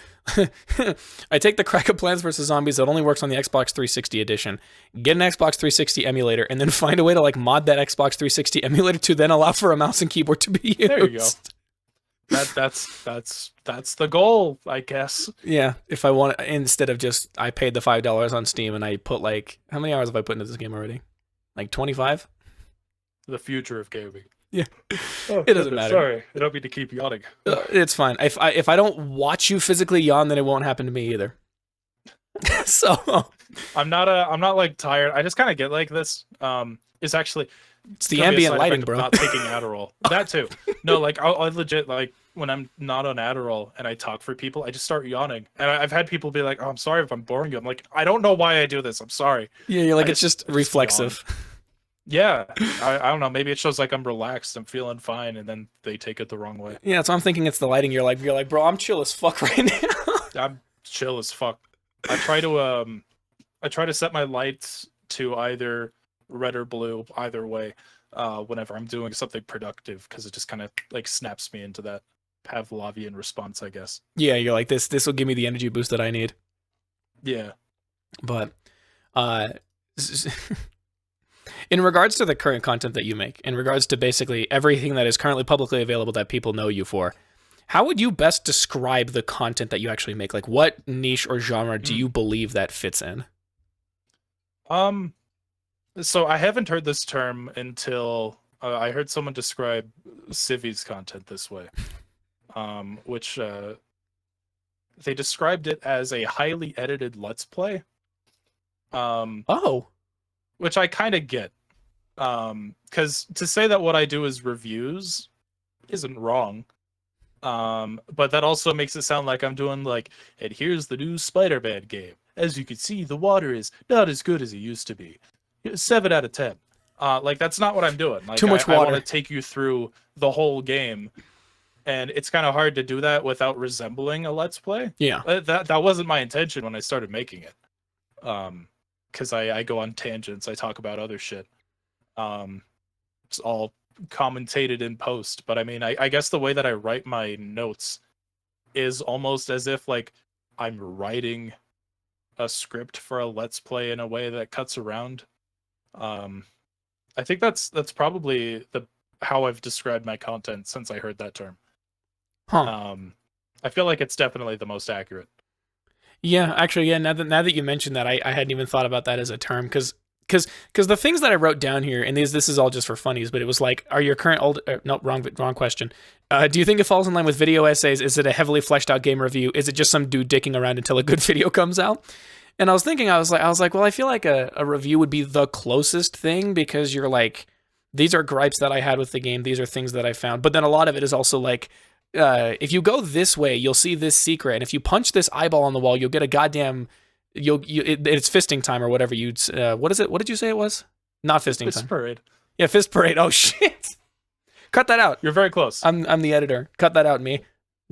I take the crack of Plants vs Zombies that only works on the Xbox 360 edition, get an Xbox 360 emulator, and then find a way to like mod that Xbox 360 emulator to then allow for a mouse and keyboard to be used. There you go. That's the goal, I guess. Yeah, if I want, instead of just I paid the $5 on Steam and I put like, how many hours have I put into this game already? Like 25? The future of gaming. Yeah, oh, it doesn't matter. Sorry, I don't mean to keep yawning. It's fine. If I don't watch you physically yawn, then it won't happen to me either. So I'm not like tired. I just kind of get like this. It's the ambient lighting, bro. Not taking Adderall. That too. No, like I legit like when I'm not on Adderall and I talk for people, I just start yawning. And I've had people be like, "Oh, I'm sorry if I'm boring you." I'm like, I don't know why I do this. I'm sorry. Yeah, you're like, it's just reflexive. Yeah, I don't know. Maybe it shows like I'm relaxed, I'm feeling fine, and then they take it the wrong way. Yeah, so I'm thinking it's the lighting. You're like, bro, I'm chill as fuck right now. I'm chill as fuck. I try to set my lights to either red or blue, either way, whenever I'm doing something productive, because it just kind of like snaps me into that Pavlovian response, I guess. Yeah, you're like, this will give me the energy boost that I need. Yeah. But in regards to the current content that you make, in regards to basically everything that is currently publicly available that people know you for, how would you best describe the content that you actually make? Like, what niche or genre do you believe that fits in? So I haven't heard this term until I heard someone describe Civi's content this way, which they described it as a highly edited Let's Play. Which I kind of get, because to say that what I do is reviews isn't wrong. But that also makes it sound like I'm doing like, and here's the new Spider-Man game. As you can see, the water is not as good as it used to be. 7 out of 10. Like that's not what I'm doing. Like, too much water. I want to take you through the whole game, and it's kind of hard to do that without resembling a Let's Play. Yeah. That wasn't my intention when I started making it. Because I go on tangents. I talk about other shit. It's all commentated in post, but I mean, I guess the way that I write my notes is almost as if like I'm writing a script for a Let's Play in a way that cuts around. I think that's probably how I've described my content since I heard that term. I feel like it's definitely the most accurate. Yeah, actually, yeah. Now that you mentioned that, I hadn't even thought about that as a term, because the things that I wrote down here, and this is all just for funnies, but it was like, are your current old? No, wrong question. Do you think it falls in line with video essays? Is it a heavily fleshed out game review? Is it just some dude dicking around until a good video comes out? And I was thinking, I was like, well, I feel like a review would be the closest thing, because you're like, these are gripes that I had with the game. These are things that I found. But then a lot of it is also like, if you go this way, you'll see this secret, and if you punch this eyeball on the wall, you'll get a goddamn, it's fisting time or whatever. What is it? What did you say it was? Not fisting time. Fist parade. Yeah, fist parade. Oh shit! Cut that out. You're very close. I'm the editor. Cut that out, me.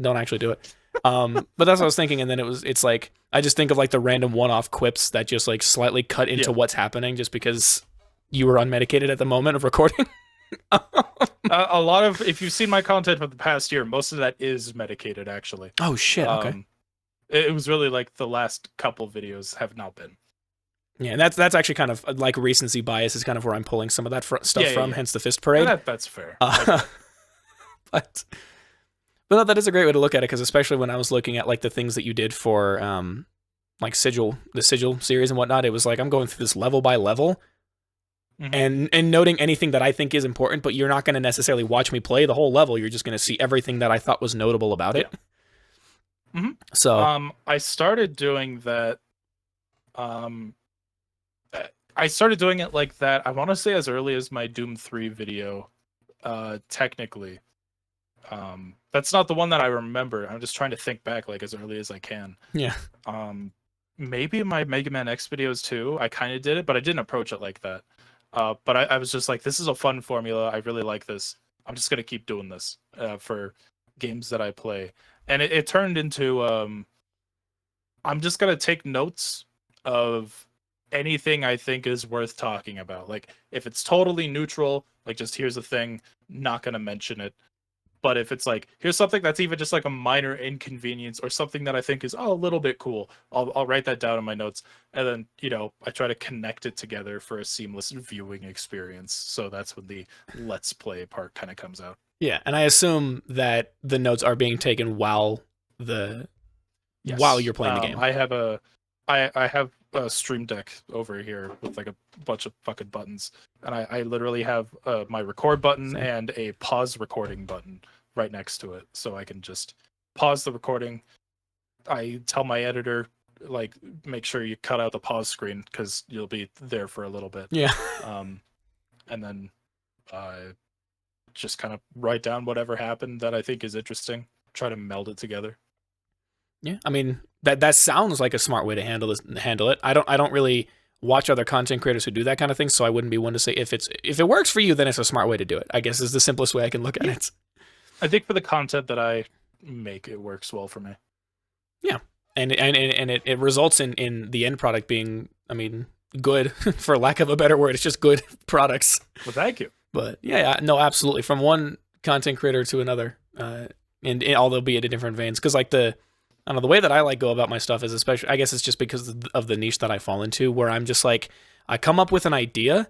Don't actually do it. But that's what I was thinking, and then it's like I just think of like the random one-off quips that just like slightly cut into Yeah. what's happening, just because you were unmedicated at the moment of recording. A lot of, if you've seen my content for the past year, most of that is medicated actually. Oh shit! Okay. It was really like the last couple videos have not been. Yeah, and that's actually kind of like recency bias is kind of where I'm pulling some of that stuff from, Yeah. hence the fist parade. That's fair. But but no, that is a great way to look at it, because especially when I was looking at like the things that you did for like the Sigil series and whatnot, it was like I'm going through this level by level, and noting anything that I think is important, but you're not going to necessarily watch me play the whole level. You're just going to see everything that I thought was notable about it. So I started doing that. I started doing it like that. I want to say as early as my Doom 3 video. Technically, that's not the one that I remember. I'm just trying to think back like as early as I can. yeah. Maybe my Mega Man X videos too. I kind of did it, but I didn't approach it like that. But I was just like, this is a fun formula. I really like this. I'm just gonna keep doing this for games that I play, and it turned into I'm just gonna take notes of anything I think is worth talking about. Like if it's totally neutral, like just here's a thing, not gonna mention it. But if it's like here's something that's even just like a minor inconvenience or something that I think is a little bit cool, I'll write that down in my notes, and then I try to connect it together for a seamless viewing experience. So that's when the let's play part kind of comes out. Yeah, and I assume that the notes are being taken while you're playing the game. I have a Stream Deck over here with like a bunch of fucking buttons, and I literally have my record button and a pause recording button right next to it, so I can just pause the recording. I tell my editor, like, make sure you cut out the pause screen because you'll be there for a little bit. Yeah. And then just kind of write down whatever happened that I think is interesting. Try to meld it together. Yeah, I mean that sounds like a smart way to handle it. I don't really watch other content creators who do that kind of thing, so I wouldn't be one to say if it works for you, then it's a smart way to do it. I guess is the simplest way I can look at it. I think for the content that I make, it works well for me. Yeah, and it results in the end product being, I mean, good for lack of a better word. It's just good products. Well, thank you. But yeah, no, absolutely. From one content creator to another, and although be it in different veins, because like I don't know, the way that I like go about my stuff is, especially, I guess it's just because of the niche that I fall into, where I'm just like, I come up with an idea,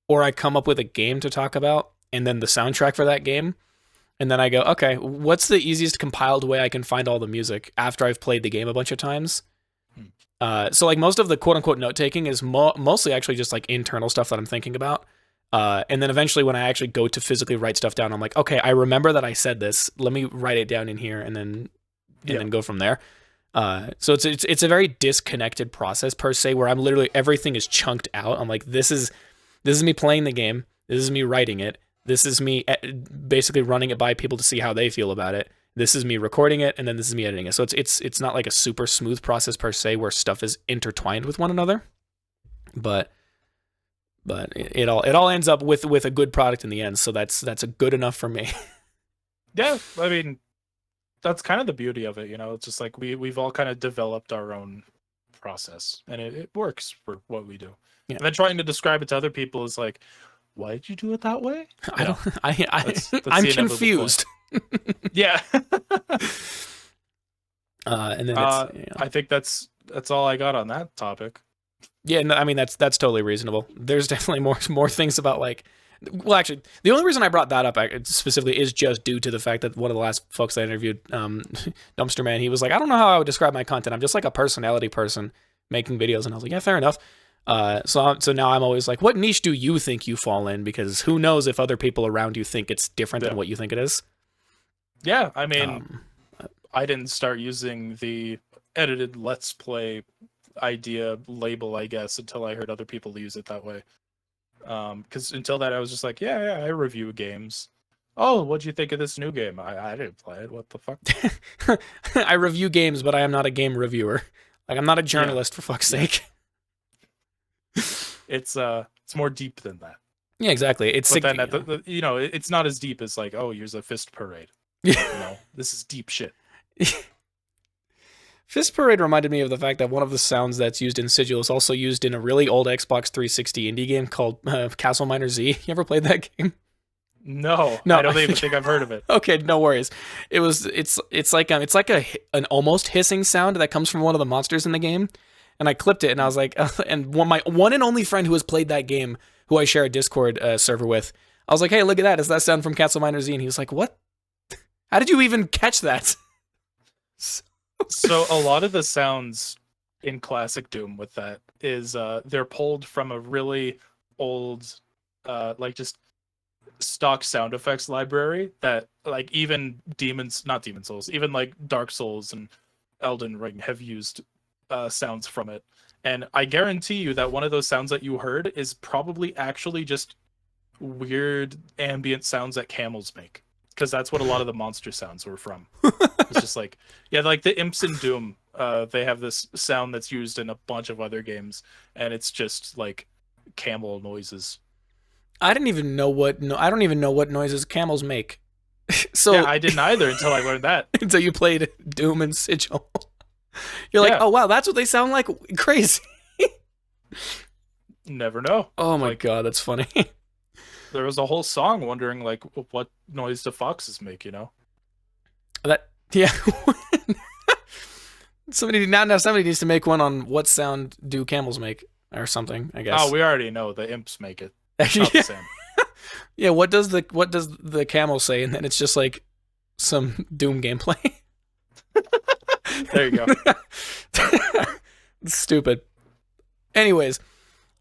or I come up with a game to talk about, and then the soundtrack for that game, and then I go, okay, what's the easiest compiled way I can find all the music after I've played the game a bunch of times? So like most of the quote unquote note taking is mostly actually just like internal stuff that I'm thinking about. And then eventually when I actually go to physically write stuff down, I'm like, okay, I remember that I said this. Let me write it down in here, and then go from there. So it's a very disconnected process per se, where I'm literally, everything is chunked out. I'm like, this is me playing the game. This is me writing it. This is me basically running it by people to see how they feel about it. This is me recording it, and then this is me editing it. So it's not like a super smooth process per se, where stuff is intertwined with one another. But it all ends up with a good product in the end. So that's a good enough for me. Yeah, I mean, that's kind of the beauty of it, It's just like we've all kind of developed our own process, and it works for what we do. Yeah. And then trying to describe it to other people is like, why did you do it that way? I'm confused. Yeah. And then I think that's all I got on that topic. Yeah, no, I mean that's totally reasonable. There's definitely more things about like, well, actually, the only reason I brought that up specifically is just due to the fact that one of the last folks I interviewed, Dumpster Man, he was like, I don't know how I would describe my content. I'm just like a personality person making videos, and I was like, yeah, fair enough. So now I'm always like, what niche do you think you fall in? Because who knows if other people around you think it's different than what you think it is. Yeah, I mean, I didn't start using the edited Let's Play idea label, I guess, until I heard other people use it that way. Because until that, I was just like, yeah, I review games. Oh, what'd you think of this new game? I didn't play it. What the fuck? I review games, but I am not a game reviewer. Like, I'm not a journalist, for fuck's sake. It's more deep than that. Yeah, exactly. It's but then it's not as deep as like, oh, here's a fist parade. This is deep shit. Fist Parade reminded me of the fact that one of the sounds that's used in Sigil is also used in a really old Xbox 360 indie game called Castle Miner Z. You ever played that game? No, No, I don't even think I've heard of it. Okay, no worries. It's like an almost hissing sound that comes from one of the monsters in the game, and I clipped it and I was like, and my one and only friend who has played that game, who I share a Discord server with, I was like, hey, look at that! Is that sound from Castle Miner Z? And he was like, what? How did you even catch that? So a lot of the sounds in classic Doom with that is they're pulled from a really old like just stock sound effects library that like even not Demon Souls, even like Dark Souls and Elden Ring have used sounds from it. And I guarantee you that one of those sounds that you heard is probably actually just weird ambient sounds that camels make, because that's what a lot of the monster sounds were from. It's just like, yeah, like the imps in Doom, they have this sound that's used in a bunch of other games, and it's just like camel noises. I don't even know what noises camels make. So yeah, I didn't either until I learned that. Until you played Doom and Sigil. You're like, Yeah. oh wow, that's what they sound like? Crazy. Never know. Oh my Like, god, that's funny. there was a whole song wondering like what noise do foxes make, you know? That yeah. Somebody needs to make one on what sound do camels make or something, I guess. Oh, we already know the imps make it. Not the same. Yeah, what does the camel say? And then it's just like some Doom gameplay. There you go. Stupid. Anyways,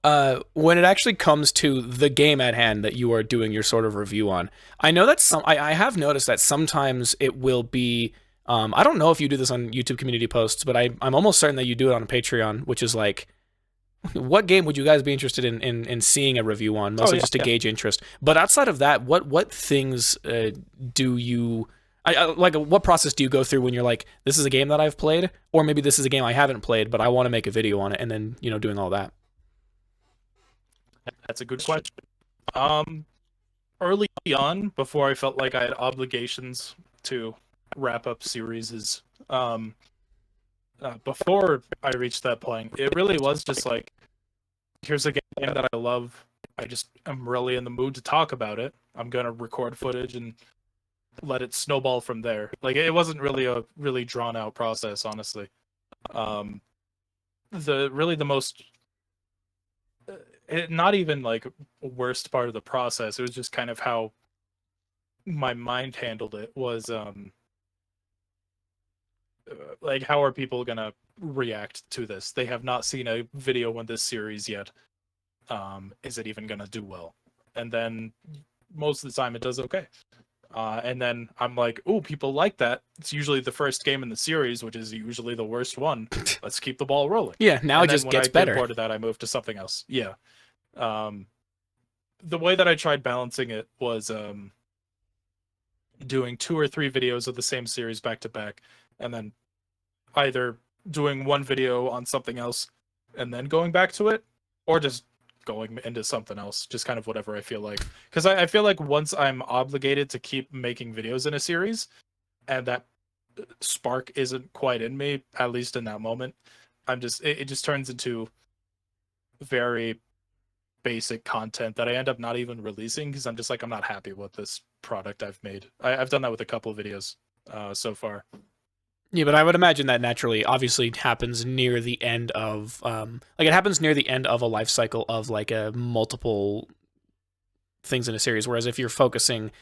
when it actually comes to the game at hand that you are doing your sort of review on, I know that I have noticed that sometimes it will be, I don't know if you do this on YouTube community posts, but I'm almost certain that you do it on a Patreon, which is like, what game would you guys be interested in seeing a review on, mostly just to gauge interest. But outside of that, what things do you... like, what process do you go through when you're like, this is a game that I've played, or maybe this is a game I haven't played, but I want to make a video on it, and then, doing all that? That's a good question. Early on, before I felt like I had obligations to wrap up series, before I reached that point, it really was just like, here's a game that I love. I'm really in the mood to talk about it. I'm gonna record footage and let it snowball from there. Like, it wasn't really a really drawn out process, honestly. The most not even like worst part of the process, it was just kind of how my mind handled it was like, how are people gonna react to this? They have not seen a video on this series yet. Is it even gonna do well? And then most of the time it does okay. And then I'm like, oh, people like that. It's usually the first game in the series, which is usually the worst one. Let's keep the ball rolling. Yeah, now it just gets better. When I get bored of that, I move to something else. Yeah. The way that I tried balancing it was doing 2 or 3 videos of the same series back to back, and then either doing one video on something else and then going back to it, or just going into something else, just kind of whatever I feel like. Because I feel like once I'm obligated to keep making videos in a series, and that spark isn't quite in me, at least in that moment, it just turns into very basic content that I end up not even releasing, because I'm just like, I'm not happy with this product I've made. I've done that with a couple of videos so far. Yeah, but I would imagine that naturally, obviously, happens near the end of, it happens near the end of a life cycle of like a multiple things in a series. Whereas if you're focusing,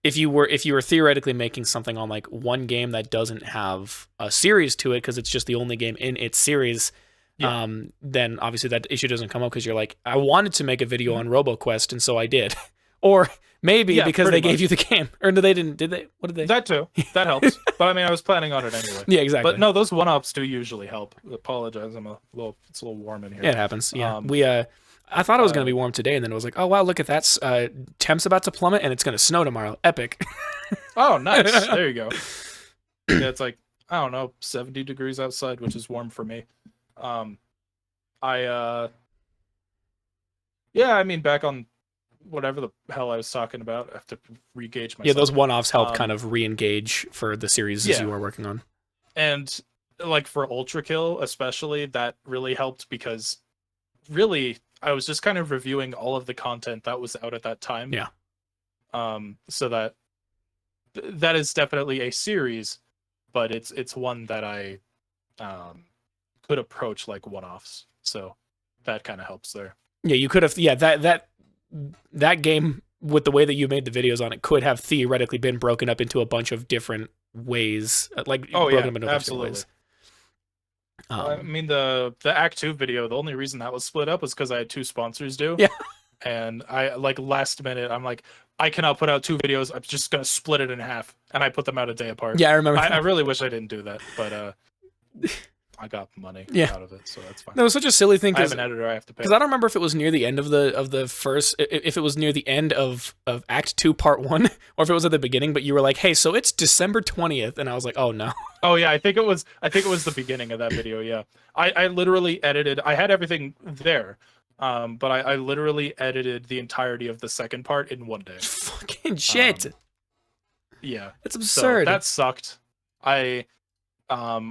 if you were theoretically making something on like one game that doesn't have a series to it because it's just the only game in its series, then obviously that issue doesn't come up because you're like, I wanted to make a video on RoboQuest and so I did, or maybe because they gave you the game, or no, they didn't. Did they? What did they? That too. That helps. But I mean, I was planning on it anyway. Yeah, exactly. But no, those one-ups do usually help. Apologize, it's a little warm in here. Yeah, it happens. Yeah, I thought it was gonna be warm today, and then it was like, oh wow, look at that. Temp's about to plummet, and it's gonna snow tomorrow. Epic. Oh, nice. There you go. Yeah, it's like, I don't know, 70 degrees outside, which is warm for me. I mean, back on whatever the hell I was talking about, I have to re-gauge myself. Yeah, those one-offs help kind of re-engage for the series you are working on. And like for Ultra Kill especially, that really helped because really I was just kind of reviewing all of the content that was out at that time. Yeah. So that is definitely a series, but it's one that I could approach like one-offs. So that kind of helps there. Yeah, you could have. Yeah, that game with the way that you made the videos on it could have theoretically been broken up into a bunch of different ways, like broken up into a bunch of different ways. I mean, the Act 2 video, the only reason that was split up was because I had 2 sponsors due. Yeah. And I, like, last minute, I'm like, I cannot put out 2 videos. I'm just going to split it in half. And I put them out a day apart. Yeah, I remember. I really wish I didn't do that. But I got money out of it, so that's fine. That was such a silly thing. I have an editor I have to pay. Because I don't remember if it was near the end of the first, if it was near the end of Act 2 Part 1, or if it was at the beginning, but you were like, hey, so it's December 20th, and I was like, oh no. Oh yeah, I think it was the beginning of that video, yeah. I literally edited, I had everything there, but I literally edited the entirety of the second part in one day. Fucking shit. Yeah. That's absurd. So that sucked. I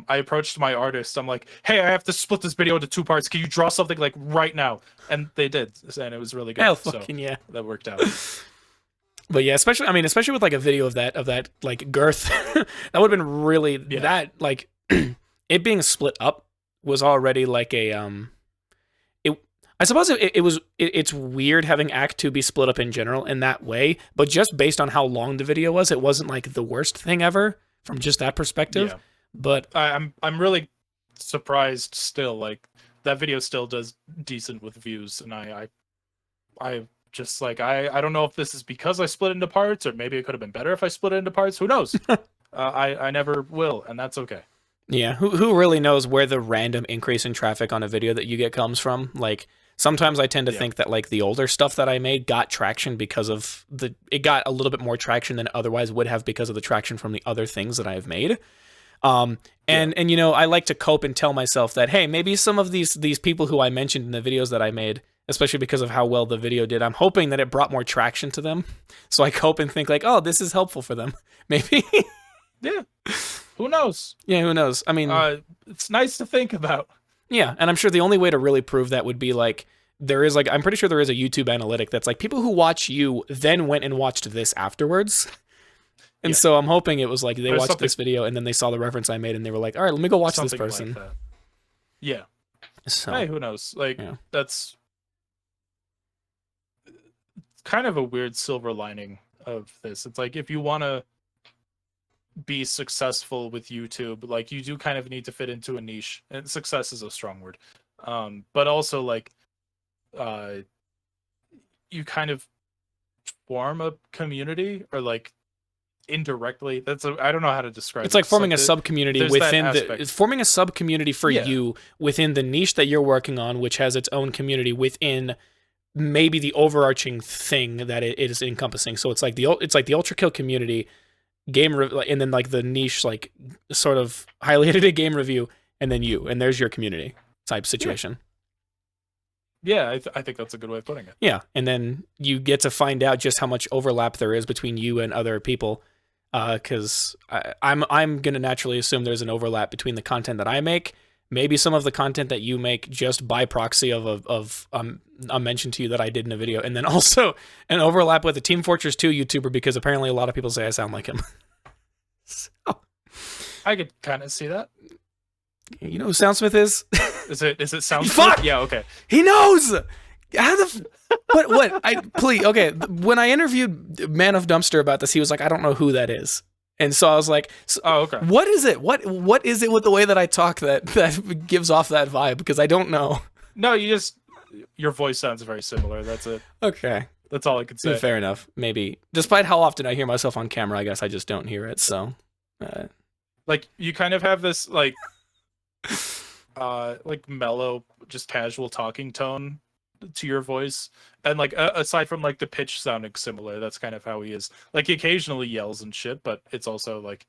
approached my artist. I'm like, hey, I have to split this video into 2 parts. Can you draw something like right now? And they did, and it was really good. Hell fucking yeah. That worked out. But yeah, especially with like a video of that like girth, that would have been really that like it being split up was already like a I suppose it's weird having Act 2 be split up in general in that way, but just based on how long the video was, it wasn't like the worst thing ever from just that perspective. Yeah. But I'm really surprised still. Like that video still does decent with views, and I just like I don't know if this is because I split into parts, or maybe it could have been better if I split it into parts. Who knows? I never will, and that's okay. Yeah, who really knows where the random increase in traffic on a video that you get comes from? Like sometimes I tend to think that like the older stuff that I made got traction because of it got a little bit more traction than it otherwise would have because of the traction from the other things that I've made. And you know, I like to cope and tell myself that, hey, maybe some of these people who I mentioned in the videos that I made, especially because of how well the video did, I'm hoping that it brought more traction to them. So I cope and think like, oh, this is helpful for them. Maybe. Yeah. Who knows? Yeah, who knows? I mean, it's nice to think about. Yeah, and I'm sure the only way to really prove that would be like, I'm pretty sure there is a YouTube analytic that's like people who watch you then went and watched this afterwards. And so I'm hoping it was like they watched this video and then they saw the reference I made and they were like, all right, let me go watch this person. Like that. Yeah. So, hey, who knows? Like, that's kind of a weird silver lining of this. It's like, if you want to be successful with YouTube, like, you do kind of need to fit into a niche. And success is a strong word. But also, like, you kind of form a community, or like, indirectly, I don't know how to describe it. It's like forming a sub-community within forming a sub-community for you within the niche that you're working on, which has its own community within maybe the overarching thing that it is encompassing. So it's like the Ultra Kill community, and then like the niche, like sort of highly edited game review, and then you, and there's your community type situation. Yeah, I think that's a good way of putting it. Yeah, and then you get to find out just how much overlap there is between you and other people. Because I'm gonna naturally assume there's an overlap between the content that I make, maybe some of the content that you make just by proxy of a mention to you that I did in a video, and then also an overlap with a Team Fortress 2 YouTuber because apparently a lot of people say I sound like him. So, I could kind of see that. You know who Soundsmith is? Is it Soundsmith? Fuck! Yeah, okay. He knows. How the what? Please, okay. When I interviewed Man of Dumpster about this, he was like, I don't know who that is. And so I was like, oh, okay. What is it? What is it with the way that I talk that gives off that vibe? Because I don't know. No, your voice sounds very similar. That's it. Okay. That's all I could say. Fair enough. Maybe. Despite how often I hear myself on camera, I guess I just don't hear it. So, like, you kind of have this like mellow, just casual talking tone to your voice, and like aside from like the pitch sounding similar, that's kind of how he is. Like, he occasionally yells and shit, but it's also like,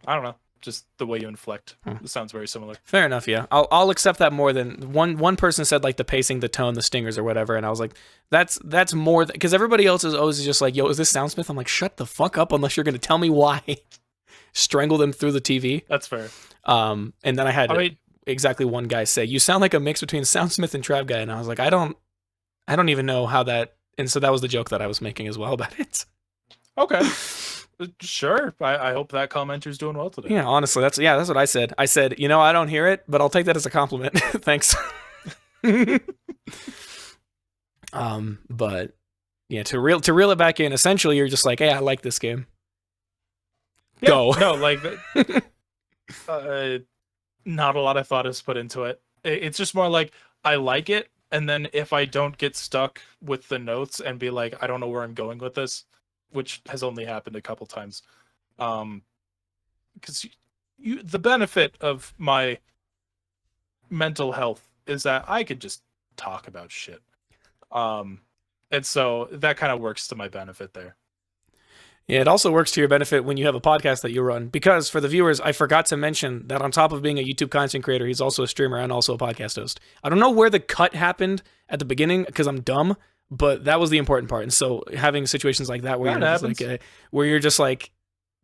I don't know, just the way you inflect. It sounds very similar. Fair enough. Yeah, I'll accept that more than one person said like the pacing, the tone, the stingers, or whatever, and I was like, that's more because everybody else is always just like, yo, is this Soundsmith? I'm like, shut the fuck up unless you're gonna tell me why. strangle them through the TV. That's fair. And then I I had mean, exactly one guy say, "You sound like a mix between Soundsmith and Trav Guy," and I was like, I don't even know how that. And so that was the joke that I was making as well about it. okay. Sure. I hope that commenter's doing well today. Yeah, honestly, that's what I said. I said, I don't hear it, but I'll take that as a compliment. Thanks. But yeah, to reel it back in, essentially, you're just like, hey, I like this game. Yeah, Go. No, like, not a lot of thought is put into it. It's just more like I like it, and then if I don't get stuck with the notes and be like, I don't know where I'm going with this, which has only happened a couple times, because the benefit of my mental health is that I could just talk about shit, and so that kind of works to my benefit there. Yeah, it also works to your benefit when you have a podcast that you run. Because for the viewers, I forgot to mention that on top of being a YouTube content creator, he's also a streamer and also a podcast host. I don't know where the cut happened at the beginning because I'm dumb, but that was the important part. And so having situations like that where where you're just like,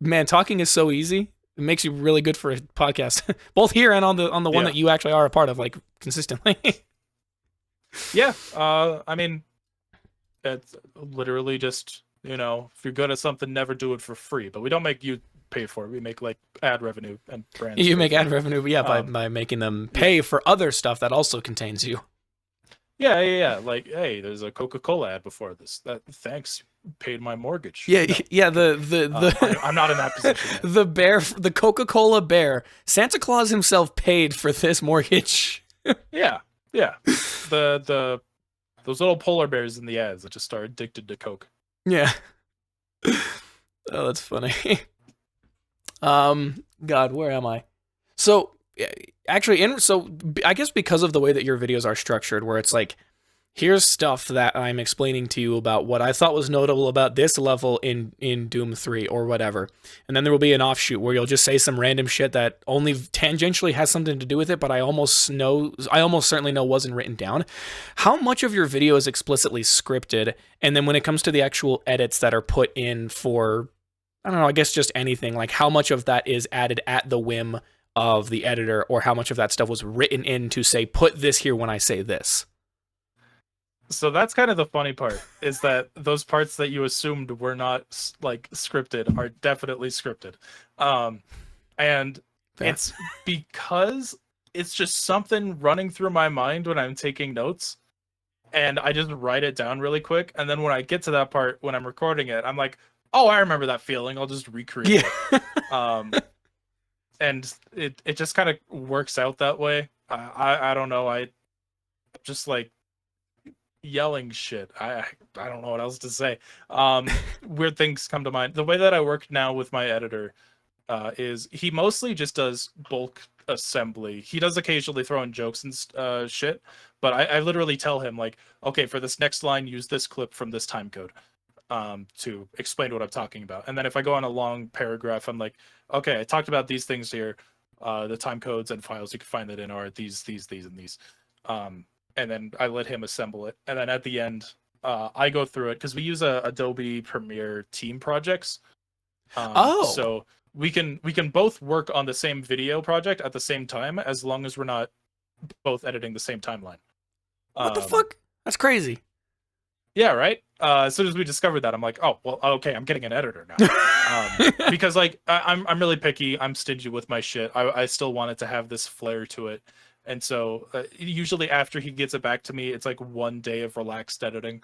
man, talking is so easy. It makes you really good for a podcast, both here and on the one that you actually are a part of, like consistently. Yeah, I mean, it's literally just. If you're good at something, never do it for free. But we don't make you pay for it. We make like ad revenue and brands. You make ad revenue, but by making them pay for other stuff that also contains you. Yeah. Like, hey, there's a Coca-Cola ad before this. Thanks, paid my mortgage. Yeah. I'm not in that position. The Coca-Cola bear. Santa Claus himself paid for this mortgage. Yeah. Those little polar bears in the ads that just are addicted to Coke. Yeah. Oh, that's funny. God, where am I? So, actually, I guess because of the way that your videos are structured, where it's like, here's stuff that I'm explaining to you about what I thought was notable about this level in Doom 3 or whatever. And then there will be an offshoot where you'll just say some random shit that only tangentially has something to do with it, but I almost certainly know wasn't written down. How much of your video is explicitly scripted? And then when it comes to the actual edits that are put in for, I don't know, I guess just anything, like how much of that is added at the whim of the editor, or how much of that stuff was written in to say, put this here when I say this? So that's kind of the funny part, is that those parts that you assumed were not like scripted are definitely scripted. And it's because it's just something running through my mind when I'm taking notes, and I just write it down really quick. And then when I get to that part, when I'm recording it, I'm like, oh, I remember that feeling. I'll just recreate it. And it just kind of works out that way. I don't know. I just like yelling shit. I don't know what else to say. Weird things come to mind. The way that I work now with my editor is he mostly just does bulk assembly. He does occasionally throw in jokes and shit, but I literally tell him like, okay, for this next line, use this clip from this time code to explain what I'm talking about. And then if I go on a long paragraph, I'm like, okay, I talked about these things here. The time codes and files you can find that in are these, and these. And then I let him assemble it. And then at the end, I go through it because we use Adobe Premiere team projects. So we can both work on the same video project at the same time, as long as we're not both editing the same timeline. What the fuck? That's crazy. Yeah, right? As soon as we discovered that, I'm like, oh, well, okay, I'm getting an editor now. Because like I'm really picky. I'm stingy with my shit. I still want it to have this flair to it. And so usually after he gets it back to me, it's like one day of relaxed editing,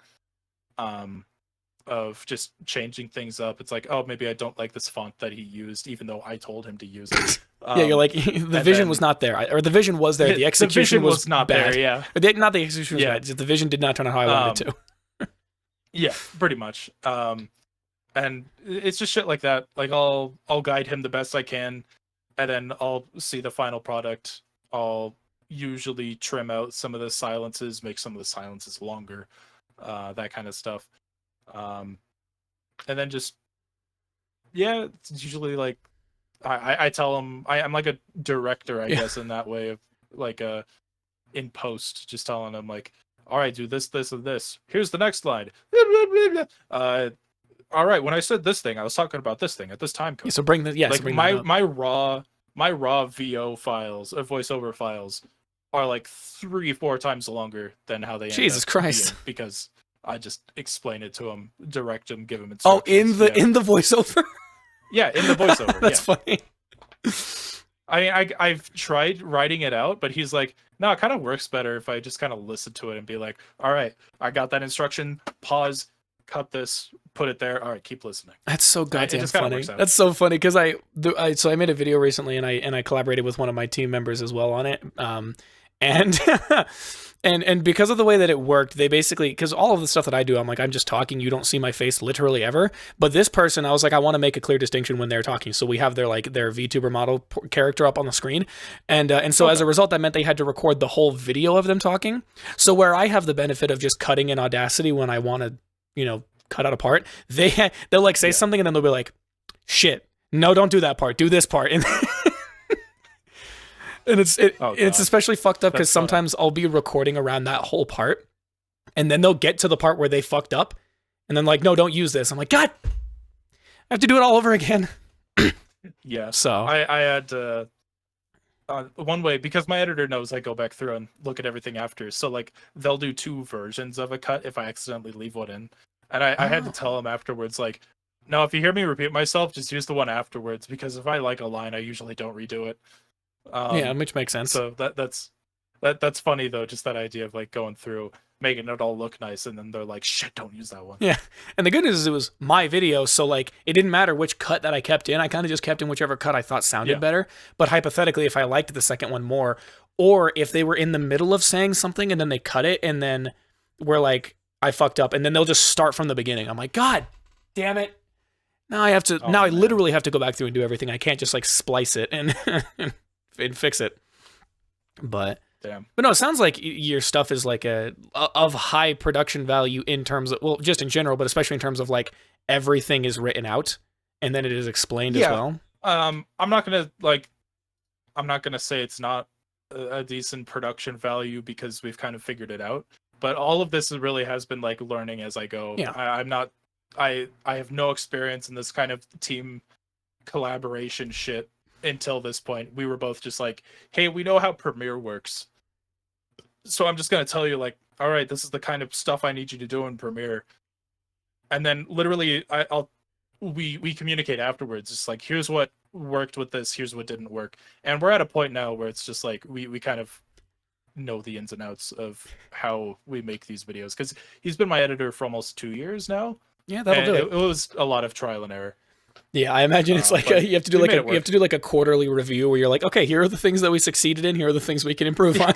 of just changing things up. It's like, oh, maybe I don't like this font that he used, even though I told him to use it. Yeah, you're like, the vision was not there, or the vision was there. The execution was not bad. there. Yeah, not the execution was bad. Just the vision did not turn out how I wanted it to. Yeah, pretty much. And it's just shit like that. Like I'll guide him the best I can, and then I'll see the final product. I'll usually trim out some of the silences, make some of the silences longer, that kind of stuff. And then just, yeah, it's usually like, I tell him, I'm like a director, I guess, in that way, of like in post, just telling him like, all right, do this, this, and this. Here's the next line. all right, when I said this thing, I was talking about this thing at this time Yeah, code. so bring the Like bring that up. my raw VO files, voiceover files, are like 3-4 times longer than how they end Jesus up Christ. being because I just explain it to him, direct him, give him Oh, instructions. Yeah, in the voiceover. yeah, in the voiceover. That's Yeah, funny. I've tried writing it out, but he's like, no, it kind of works better if I just kind of listen to it and be like, all right, I got that instruction. Pause, cut this, put it there. All right, keep listening. That's so It goddamn just kind of funny. works out. That's so funny because so I made a video recently and I collaborated with one of my team members as well on it. And and because of the way that it worked, they basically, because all of the stuff that I do, I'm like, I'm just talking. You don't see my face literally ever. But this person, I was like, I want to make a clear distinction when they're talking. So we have their VTuber model character up on the screen, and so as a result, that meant they had to record the whole video of them talking. So where I have the benefit of just cutting in Audacity when I want to, cut out a part, they'll like say something and then they'll be like, shit, no, don't do that part, do this part. And and it's especially fucked up because sometimes I'll be recording around that whole part and then they'll get to the part where they fucked up and then like, no, don't use this. I'm like, God, I have to do it all over again. Yeah. So I had one way, because my editor knows I go back through and look at everything after. So like they'll do 2 versions of a cut if I accidentally leave one in. And I had to tell them afterwards, like, no, if you hear me repeat myself, just use the one afterwards, because if I like a line, I usually don't redo it. Yeah, which makes sense. So that's funny though, just that idea of like going through, making it all look nice, and then they're like, shit, don't use that one. Yeah. And the good news is it was my video, so like it didn't matter which cut that I kept in. I kind of just kept in whichever cut I thought sounded better. But hypothetically, if I liked the second one more, or if they were in the middle of saying something and then they cut it and then we're like, I fucked up, and then they'll just start from the beginning. I'm like, God damn it. Now I have to I literally have to go back through and do everything. I can't just like splice it and and fix it. But damn. But no, it sounds like your stuff is like of high production value in terms of, well, just in general, but especially in terms of like everything is written out and then it is explained as well. I'm not gonna say it's not a decent production value because we've kind of figured it out. But all of this really has been like learning as I go. Yeah. I have no experience in this kind of team collaboration shit until this point. We were both just like, hey, we know how Premiere works, so I'm just gonna tell you, like, all right, this is the kind of stuff I need you to do in Premiere. And then literally we communicate afterwards. It's like, here's what worked with this, here's what didn't work. And we're at a point now where it's just like we kind of know the ins and outs of how we make these videos, because he's been my editor for almost 2 years now. Yeah, that'll do it. It was a lot of trial and error. Yeah, I imagine it's like you have to do like a quarterly review where you're like, okay, here are the things that we succeeded in, here are the things we can improve on.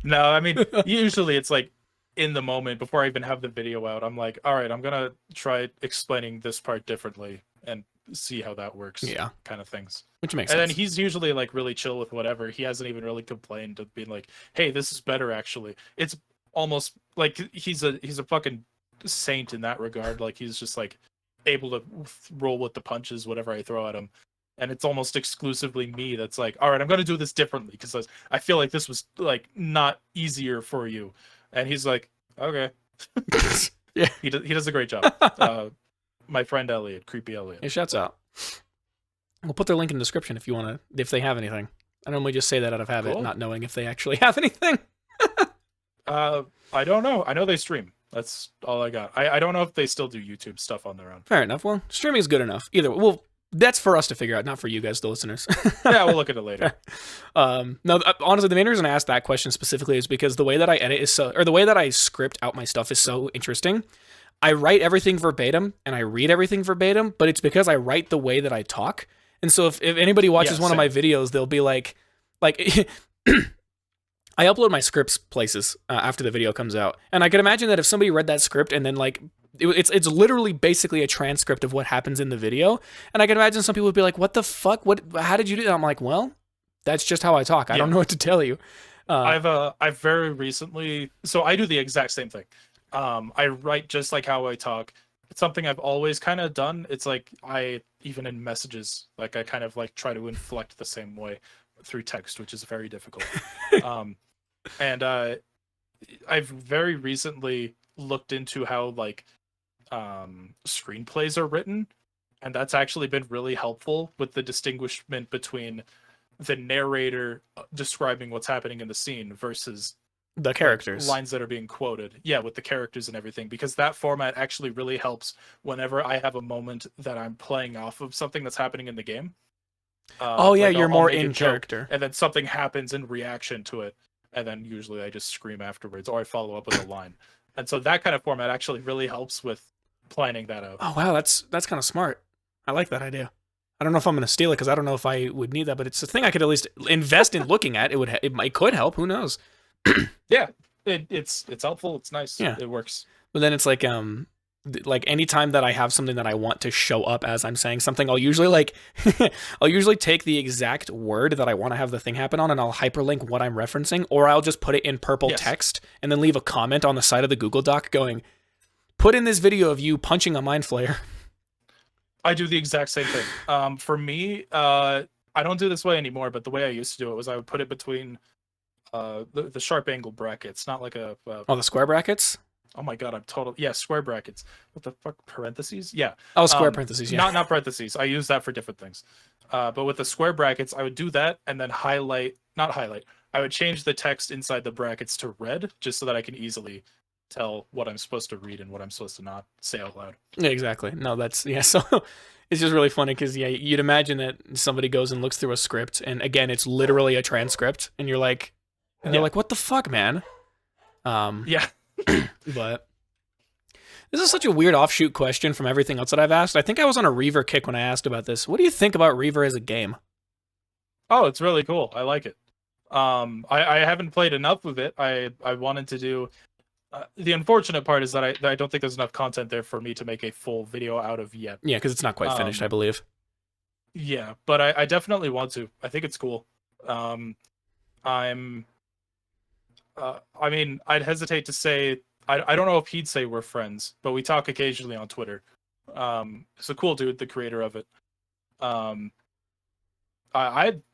No, I mean, usually it's like in the moment before I even have the video out, I'm like, all right, I'm gonna try explaining this part differently and see how that works. Yeah, kind of things. Which makes sense. sense. And then he's usually like really chill with whatever. He hasn't even really complained of being like, hey, this is better actually. It's almost like he's a fucking saint in that regard. Like he's just like able to roll with the punches, whatever I throw at him. And it's almost exclusively me that's like, all right, I'm gonna do this differently because I feel like this was like not easier for you. And he's like, okay. Yeah, he does a great job. My friend Elliot, creepy Elliot. Hey, shouts out. We'll put their link in the description if you want to, if they have anything. I normally just say that out of habit, not knowing if they actually have anything. I don't know. I know they stream. That's all I got. I don't know if they still do YouTube stuff on their own. Fair enough. Well, streaming is good enough. Either well, that's for us to figure out, not for you guys, the listeners. Yeah, we'll look at it later. No, honestly, the main reason I asked that question specifically is because the way that I edit is so, or the way that I script out my stuff is so interesting. I write everything verbatim and I read everything verbatim, but it's because I write the way that I talk. And so if anybody watches one of my videos, they'll be like I upload my scripts places after the video comes out. And I can imagine that if somebody read that script and then like, it's literally basically a transcript of what happens in the video. And I can imagine some people would be like, what the fuck? How did you do that? I'm like, well, that's just how I talk. I don't know what to tell you. I've very recently, so I do the exact same thing. I write just like how I talk. It's something I've always kind of done. It's like even in messages, like I kind of like try to inflect the same way through text, which is very difficult. And I've very recently looked into how like screenplays are written, and that's actually been really helpful with the distinguishment between the narrator describing what's happening in the scene versus The like characters. lines that are being quoted. Yeah, with the characters and everything, because that format actually really helps whenever I have a moment that I'm playing off of something that's happening in the game. Oh yeah, Like you're I'll more make a in joke, character. and then something happens in reaction to it, and then usually I just scream afterwards, or I follow up with a line. And so that kind of format actually really helps with planning that out. Oh wow, that's kind of smart. I like that idea. I don't know if I'm gonna steal it because I don't know if I would need that, but it's a thing I could at least invest in looking at. It could help. Who knows? Yeah, it's helpful. It's nice. Yeah. It works. But then it's like anytime that I have something that I want to show up as I'm saying something, I'll usually I'll usually take the exact word that I want to have the thing happen on and I'll hyperlink what I'm referencing, or I'll just put it in purple text and then leave a comment on the side of the Google Doc going, put in this video of you punching a mind flayer. I do the exact same thing. For me, I don't do this way anymore, but the way I used to do it was I would put it between the sharp angle brackets, not like a Oh, the square brackets? oh my god, I'm total square brackets. What the fuck, parentheses? Yeah. Oh, square parentheses, yeah. Not parentheses. I use that for different things. But with the square brackets, I would do that and then not highlight. I would change the text inside the brackets to red just so that I can easily tell what I'm supposed to read and what I'm supposed to not say out loud. Yeah, exactly. No, that's so it's just really funny because you'd imagine that somebody goes and looks through a script and again it's literally a transcript and you're like they're like, what the fuck, man? Yeah. But this is such a weird offshoot question from everything else that I've asked. I think I was on a Reaver kick when I asked about this. What do you think about Reaver as a game? Oh, it's really cool. I like it. I haven't played enough of it. I wanted to do. The unfortunate part is that I don't think there's enough content there for me to make a full video out of yet. Yeah, because it's not quite finished, I believe. Yeah, but I definitely want to. I think it's cool. I mean, I'd hesitate to say. I don't know if he'd say we're friends, but we talk occasionally on Twitter. It's a cool dude, the creator of it. I'd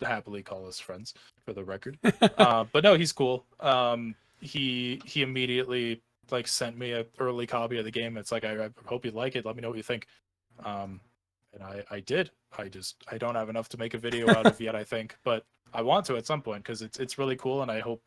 happily call us friends, for the record. But no, he's cool. He immediately like sent me an early copy of the game. It's like I hope you like it. Let me know what you think. And I did. I don't have enough to make a video out of yet, I think, but I want to at some point because it's really cool, and I hope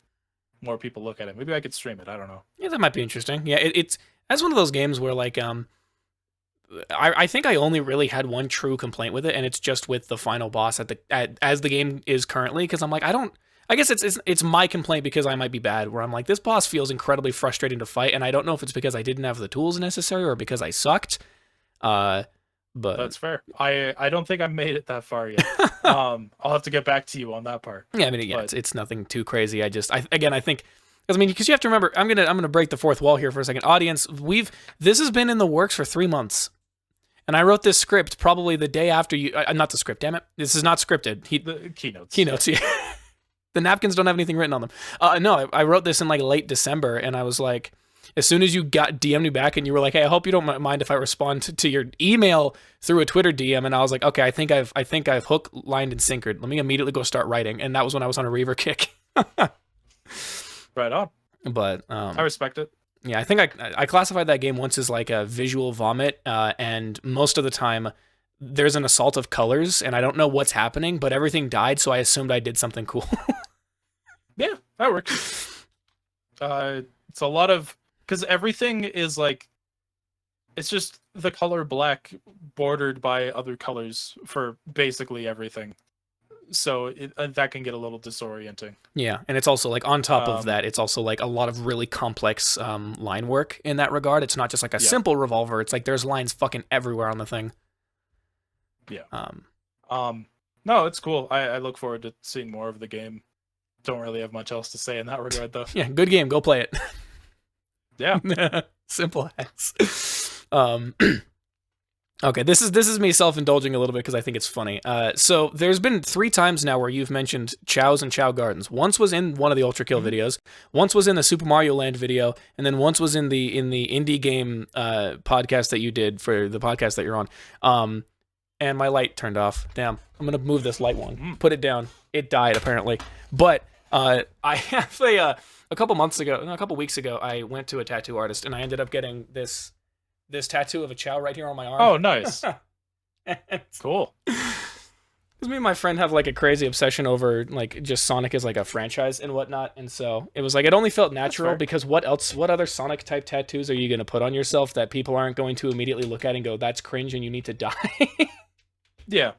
more people look at it. Maybe I could stream it. I don't know. Yeah, that might be interesting. Yeah, it's that's one of those games where like I think I only really had one true complaint with it, and it's just with the final boss as the game is currently, because I'm like I guess it's my complaint because I might be bad, where I'm like, this boss feels incredibly frustrating to fight, and I don't know if it's because I didn't have the tools necessary or because I sucked. But that's fair. I don't think I've made it that far yet. I'll have to get back to you on that part. Yeah, I mean, yeah, it's nothing too crazy. I think, because you have to remember, I'm gonna break the fourth wall here for a second. Audience, this has been in the works for 3 months, and I wrote this script probably the day after you. Not the script, damn it. This is not scripted. The keynotes. Keynotes, yeah. The napkins don't have anything written on them. No, I wrote this in like late December, and I was like, as soon as you DM'd me back and you were like, hey, I hope you don't mind if I respond to your email through a Twitter DM, and I was like, okay, I think I've hook, lined, and sinkered. Let me immediately go start writing, and that was when I was on a Reaver kick. Right on. But I respect it. Yeah, I think I classified that game once as like a visual vomit, and most of the time there's an assault of colors, and I don't know what's happening, but everything died, so I assumed I did something cool. Yeah, that works. It's a lot of. Because everything is like, it's just the color black bordered by other colors for basically everything. So that can get a little disorienting. Yeah, and it's also like on top of that, it's also like a lot of really complex line work in that regard. It's not just like a simple revolver. It's like there's lines fucking everywhere on the thing. Yeah. No, it's cool. I look forward to seeing more of the game. Don't really have much else to say in that regard, though. Yeah, good game. Go play it. Yeah. Simple as. Okay, this is me self-indulging a little bit because I think it's funny. So there's been 3 times now where you've mentioned Chows and Chow Gardens. Once was in one of the Ultra Kill videos, once was in the Super Mario Land video, and then once was in the indie game podcast that you did for the podcast that you're on. And my light turned off. Damn, I'm gonna move this light one. Put it down. It died apparently. But I have a couple weeks ago, I went to a tattoo artist and I ended up getting this this tattoo of a Chow right here on my arm. Oh, nice. Cool. Because me and my friend have like a crazy obsession over like just Sonic as like a franchise and whatnot, and so it was like it only felt natural because what other Sonic type tattoos are you gonna put on yourself that people aren't going to immediately look at and go, that's cringe and you need to die? Yeah.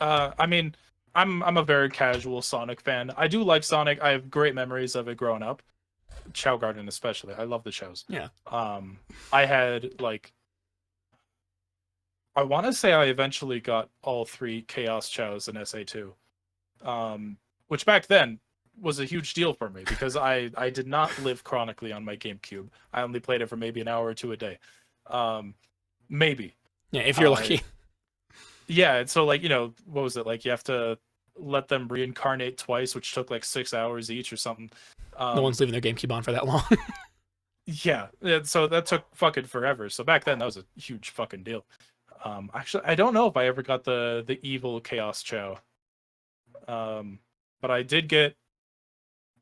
I mean, I'm a very casual Sonic fan. I do like Sonic. I have great memories of it growing up. Chow Garden especially. I love the Chows. Yeah. I had like I want to say I eventually got all 3 Chaos Chows in SA2. Which back then was a huge deal for me because I did not live chronically on my GameCube. I only played it for maybe an hour or 2 a day. Maybe. Yeah, if you're lucky. Yeah, and so like, what was it? Like you have to let them reincarnate twice, which took like 6 hours each or something. No one's leaving their GameCube on for that long. Yeah, so that took fucking forever. So back then that was a huge fucking deal. Actually, I don't know if I ever got the evil Chaos Chow. But I did get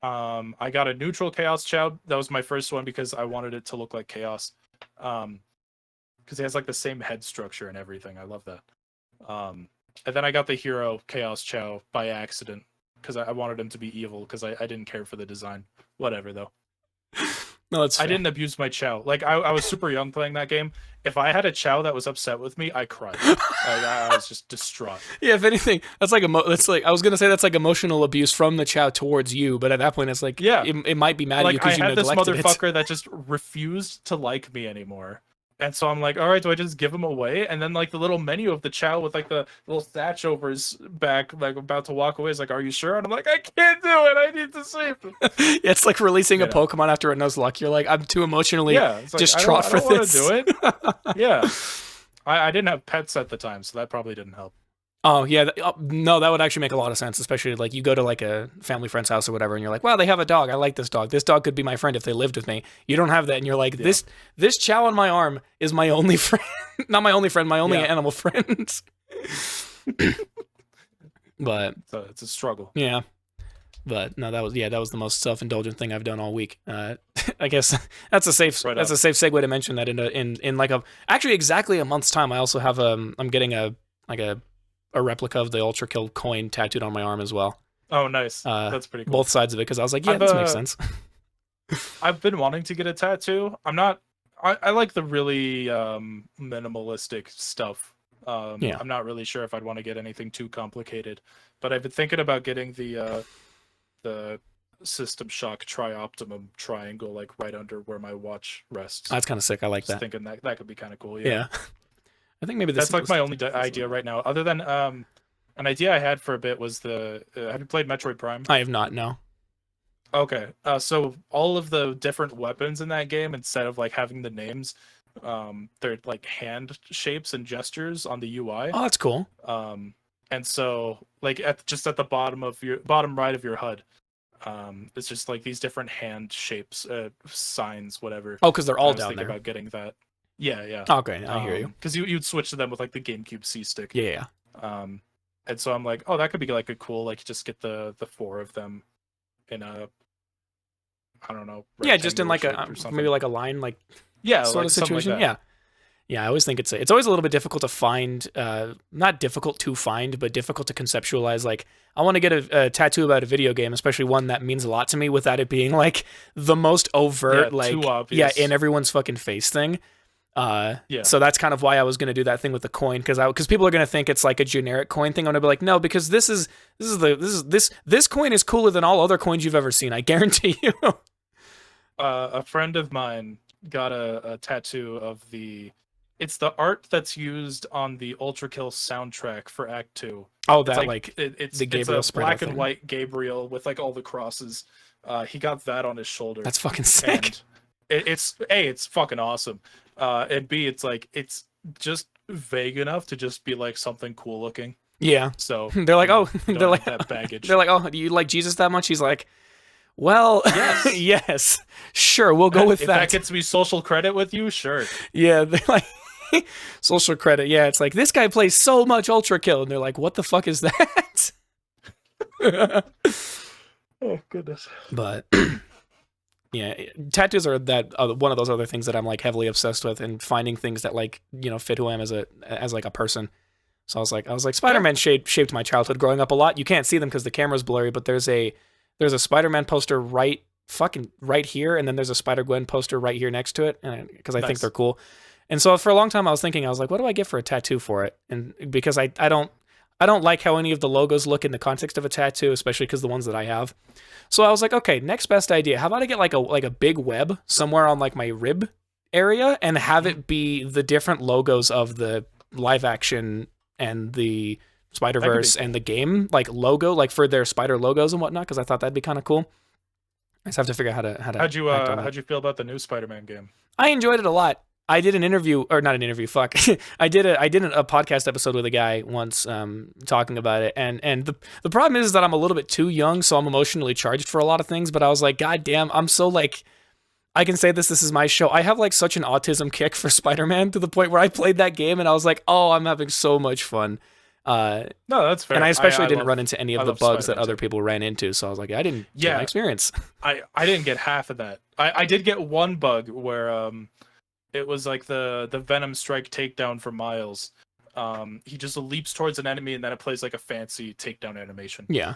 I got a neutral Chaos Chow. That was my first one because I wanted it to look like Chaos. Because it has like the same head structure and everything. I love that. And then I got the hero Chaos Chow by accident because I wanted him to be evil because I didn't care for the design. Whatever though. No, it's fair. I didn't abuse my Chow. Like I was super young playing that game. If I had a Chow that was upset with me, I cried. I was just distraught. Yeah, if anything, that's like I was gonna say that's like emotional abuse from the Chow towards you, but at that point it's like it might be mad at you because you neglected it. I had this motherfucker that just refused to like me anymore. And so I'm like, all right, do I just give him away? And then like the little menu of the Chow with like the little thatch over his back, like about to walk away, is like, are you sure? And I'm like, I can't do it. I need to save him. It's like releasing a Pokemon after a Nuzlocke. You're like, I'm too emotionally distraught for this. I don't want to do it. Yeah. I didn't have pets at the time, so that probably didn't help. Oh, yeah. No, that would actually make a lot of sense, especially like you go to like a family friend's house or whatever, and you're like, wow, they have a dog. I like this dog. This dog could be my friend if they lived with me. You don't have that, and you're like, this Chow on my arm is my only friend. Not my only friend, my only animal friend. But so it's a struggle. Yeah. But no, that was the most self-indulgent thing I've done all week. I guess that's a safe segue to mention that in like actually exactly a month's time, I also have I'm getting a replica of the Ultra Kill coin tattooed on my arm as well. Oh, nice. That's pretty cool. Both sides of it, because I was like, yeah, this makes sense. I've been wanting to get a tattoo. I like the really minimalistic stuff. I'm not really sure if I'd want to get anything too complicated, but I've been thinking about getting the System Shock Tri-Optimum triangle like right under where my watch rests. That's kind of sick. I like that. Thinking that could be kind of cool. Yeah. I think maybe that's like my only idea right now. Other than an idea I had for a bit was have you played Metroid Prime? I have not. No. Okay. So all of the different weapons in that game, instead of like having the names, they're like hand shapes and gestures on the UI. Oh, that's cool. And so like at the bottom right of your HUD, it's just like these different hand shapes, signs, whatever. Oh, because they're all down there. About getting that. Yeah. Okay, I hear you. Because you'd switch to them with like the GameCube C stick. Yeah. And so I'm like, oh, that could be like a cool, like just get the 4 of them in a, I don't know. Yeah, just in like maybe like a line, like sort like of situation. Like Yeah. I always think it's always a little bit difficult to find, not difficult to find, but difficult to conceptualize. Like, I want to get a tattoo about a video game, especially one that means a lot to me, without it being like the most overt, like too obvious. in everyone's fucking face thing. So that's kind of why I was going to do that thing with the coin, because people are going to think it's like a generic coin thing. I'm going to be like, no, because this coin is cooler than all other coins you've ever seen. I guarantee you. A friend of mine got a tattoo of it's the art that's used on the Ultra Kill soundtrack for Act 2. Oh, that it's the Gabriel it's a black and white Gabriel with like all the crosses. He got that on his shoulder. That's fucking sick. And it's fucking awesome. And B, it's like it's just vague enough to just be like something cool looking. Yeah. So they're like, oh, they're like that baggage. They're like, oh, do you like Jesus that much? He's like, well, yes, yes, sure, we'll go with if that. That gets me social credit with you, sure. Yeah, they're like social credit. Yeah, it's like this guy plays so much Ultra Kill, and they're like, what the fuck is that? Oh goodness. But Yeah, tattoos are that one of those other things that I'm like heavily obsessed with, and finding things that like fit who I am as like a person. So I was like Yeah. Spider-Man shaped my childhood growing up a lot. You can't see them because the camera's blurry, but there's a Spider-Man poster right here, and then there's a Spider-Gwen poster right here next to it, because I think they're cool. And so for a long time I was thinking, I was like, what do I get for a tattoo for it? And because I don't like how any of the logos look in the context of a tattoo, especially because the ones that I have. So I was like, okay, next best idea. How about I get like a big web somewhere on like my rib area and have it be the different logos of the live action and the Spider-Verse and the game, like logo, like for their spider logos and whatnot, because I thought that'd be kind of cool. I just have to figure out how to How'd you feel about the new Spider-Man game? I enjoyed it a lot. I did an interview, or not an interview, fuck. I did a podcast episode with a guy once, talking about it, and the problem is that I'm a little bit too young, so I'm emotionally charged for a lot of things, but I was like, God damn, I'm so like, I can say this is my show. I have like such an autism kick for Spider-Man to the point where I played that game and I was like, oh, I'm having so much fun. No, that's fair. And I especially didn't run into any of the bugs that other too. people ran into, so I was like, I didn't get my experience. I didn't get half of that. I did get one bug where it was like the Venom Strike takedown for Miles. He just leaps towards an enemy and then it plays like a fancy takedown animation. Yeah.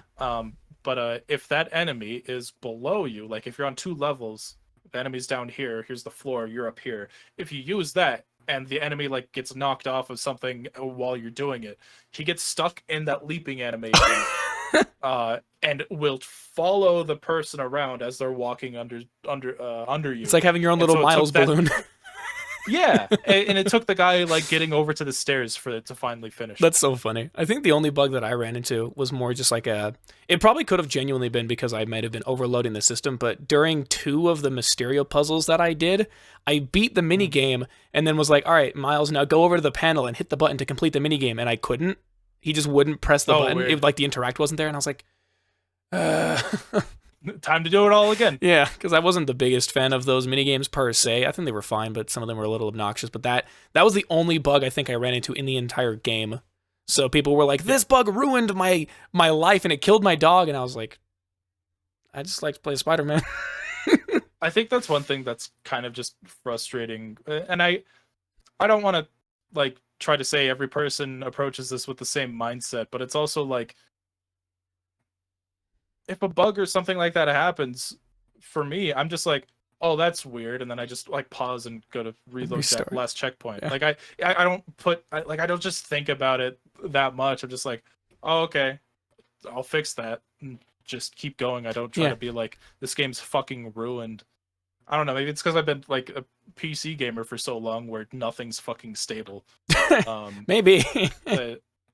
But if that enemy is below you, like if you're on 2 levels, the enemy's down here, here's the floor, you're up here. If you use that and the enemy like gets knocked off of something while you're doing it, he gets stuck in that leaping animation. And will follow the person around as they're walking under you. It's like having your own little Miles balloon. Yeah, and it took the guy like getting over to the stairs for it to finally finish. That's so funny. I think the only bug that I ran into was more just like it probably could have genuinely been because I might have been overloading the system, but during 2 of the Mysterio puzzles that I did, I beat the mini game and then was like, all right, Miles, now go over to the panel and hit the button to complete the mini game, and I couldn't. He just wouldn't press the button. It, like the interact wasn't there, and I was like, time to do it all again. Yeah, because I wasn't the biggest fan of those minigames per se. I think they were fine, but some of them were a little obnoxious. But that was the only bug I think I ran into in the entire game. So people were like, this bug ruined my life and it killed my dog. And I was like, I just like to play Spider-Man. I think that's one thing that's kind of just frustrating. And I don't want to like try to say every person approaches this with the same mindset, but it's also like, if a bug or something like that happens, for me, I'm just like, oh, that's weird, and then I just like pause and go to reload that last checkpoint. Yeah. Like I don't just think about it that much. I'm just like, oh, okay, I'll fix that and just keep going. I don't try to be like, this game's fucking ruined. I don't know. Maybe it's because I've been like a PC gamer for so long where nothing's fucking stable. Maybe.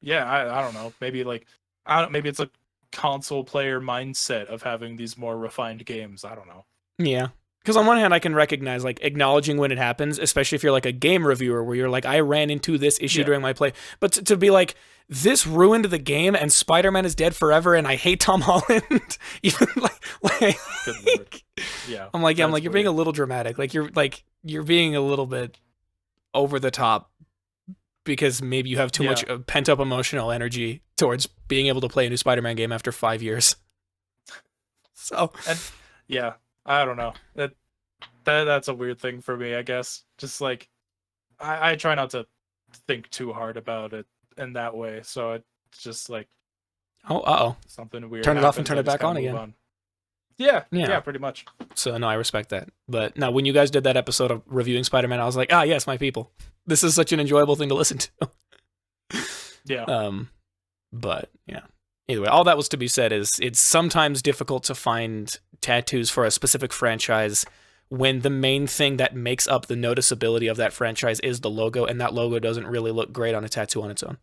Yeah, I don't know. Maybe like maybe it's like console player mindset of having these more refined games. I don't know. Yeah. Because on one hand, I can recognize like acknowledging when it happens, especially if you're like a game reviewer where you're like, I ran into this issue during my play. But to be like, this ruined the game and Spider-Man is dead forever and I hate Tom Holland. Even like yeah. I'm like, you're being a little dramatic. You're being a little bit over the top because maybe you have too much pent up emotional energy towards being able to play a new Spider-Man game after 5 years. So, yeah, I don't know. That's a weird thing for me, I guess. Just like, I try not to think too hard about it in that way. So it's just like, something weird. Turn it off and turn it back on again. Yeah, pretty much. So no, I respect that. But no, when you guys did that episode of reviewing Spider-Man, I was like, yes, my people. This is such an enjoyable thing to listen to. Yeah. But yeah. Either way, all that was to be said is it's sometimes difficult to find tattoos for a specific franchise when the main thing that makes up the noticeability of that franchise is the logo, and that logo doesn't really look great on a tattoo on its own.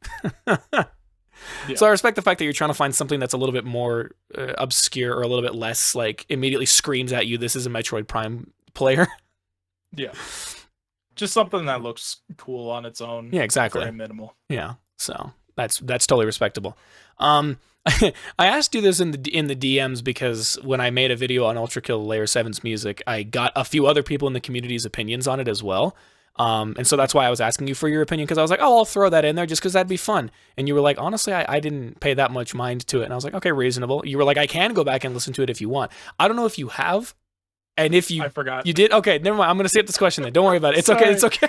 So I respect the fact that you're trying to find something that's a little bit more obscure or a little bit less like immediately screams at you, this is a Metroid Prime player. Yeah. Just something that looks cool on its own. Yeah, exactly. Very minimal. Yeah. So that's totally respectable. I asked you this in the DMs because when I made a video on Ultra Kill Layer 7's music, I got a few other people in the community's opinions on it as well. And so that's why I was asking you for your opinion, because I was like, I'll throw that in there just because that'd be fun. And you were like, honestly, I didn't pay that much mind to it. And I was like, okay, reasonable. You were like, I can go back and listen to it if you want. I don't know if you have, And if I you forgot. did, okay, never mind. I'm gonna skip this question then. Don't worry about it. It's okay. It's okay.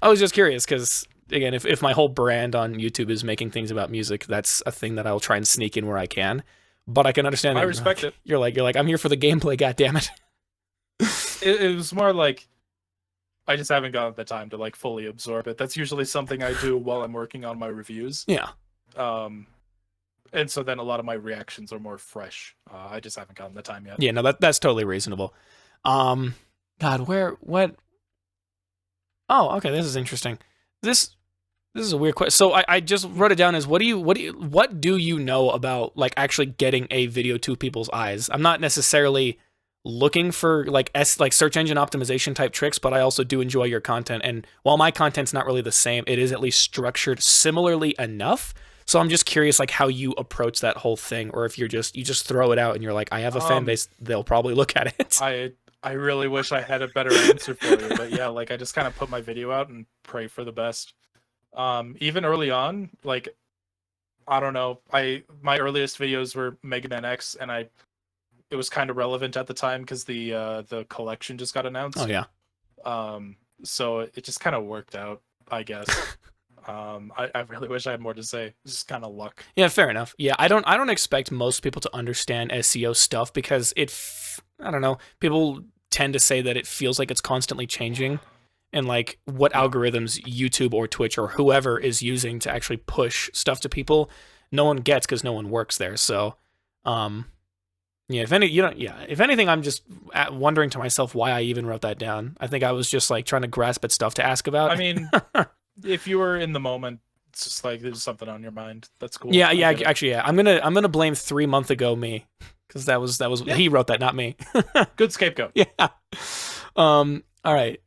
I was just curious because again, if my whole brand on YouTube is making things about music, that's a thing that I'll try and sneak in where I can. But I can understand that I respect it. You're like I'm here for the gameplay. God damn it. It was more like I just haven't gotten the time to like fully absorb it. That's usually something I do while I'm working on my reviews. Yeah. And so then a lot of my reactions are more fresh. I just haven't gotten the time yet. Yeah, no, that's totally reasonable. God, what? Oh, okay, this is interesting. This is a weird question. So I just wrote it down as what do you know about like actually getting a video to people's eyes? I'm not necessarily looking for like search engine optimization type tricks, but I also do enjoy your content. And while my content's not really the same, it is at least structured similarly enough. So I'm just curious like how you approach that whole thing, or if you just throw it out and you're like, I have a fan base, they'll probably look at it. I really wish I had a better answer for you, but yeah, like I just kind of put my video out and pray for the best. Even early on, like I don't know, my earliest videos were Mega Man X, and it was kind of relevant at the time because the collection just got announced. Oh yeah. So it just kind of worked out, I guess. I really wish I had more to say. It's just kind of luck. Yeah, fair enough. Yeah, I don't expect most people to understand SEO stuff because I don't know, people tend to say that it feels like it's constantly changing, and like what algorithms YouTube or Twitch or whoever is using to actually push stuff to people, no one gets because no one works there. So, yeah, if anything, I'm just wondering to myself why I even wrote that down. I think I was just like trying to grasp at stuff to ask about. I mean, if you were in the moment, it's just like there's something on your mind. That's cool. Yeah, actually, yeah. I'm gonna blame 3 months ago me, because that was Yeah. he wrote that, not me. Good scapegoat. Yeah. All right.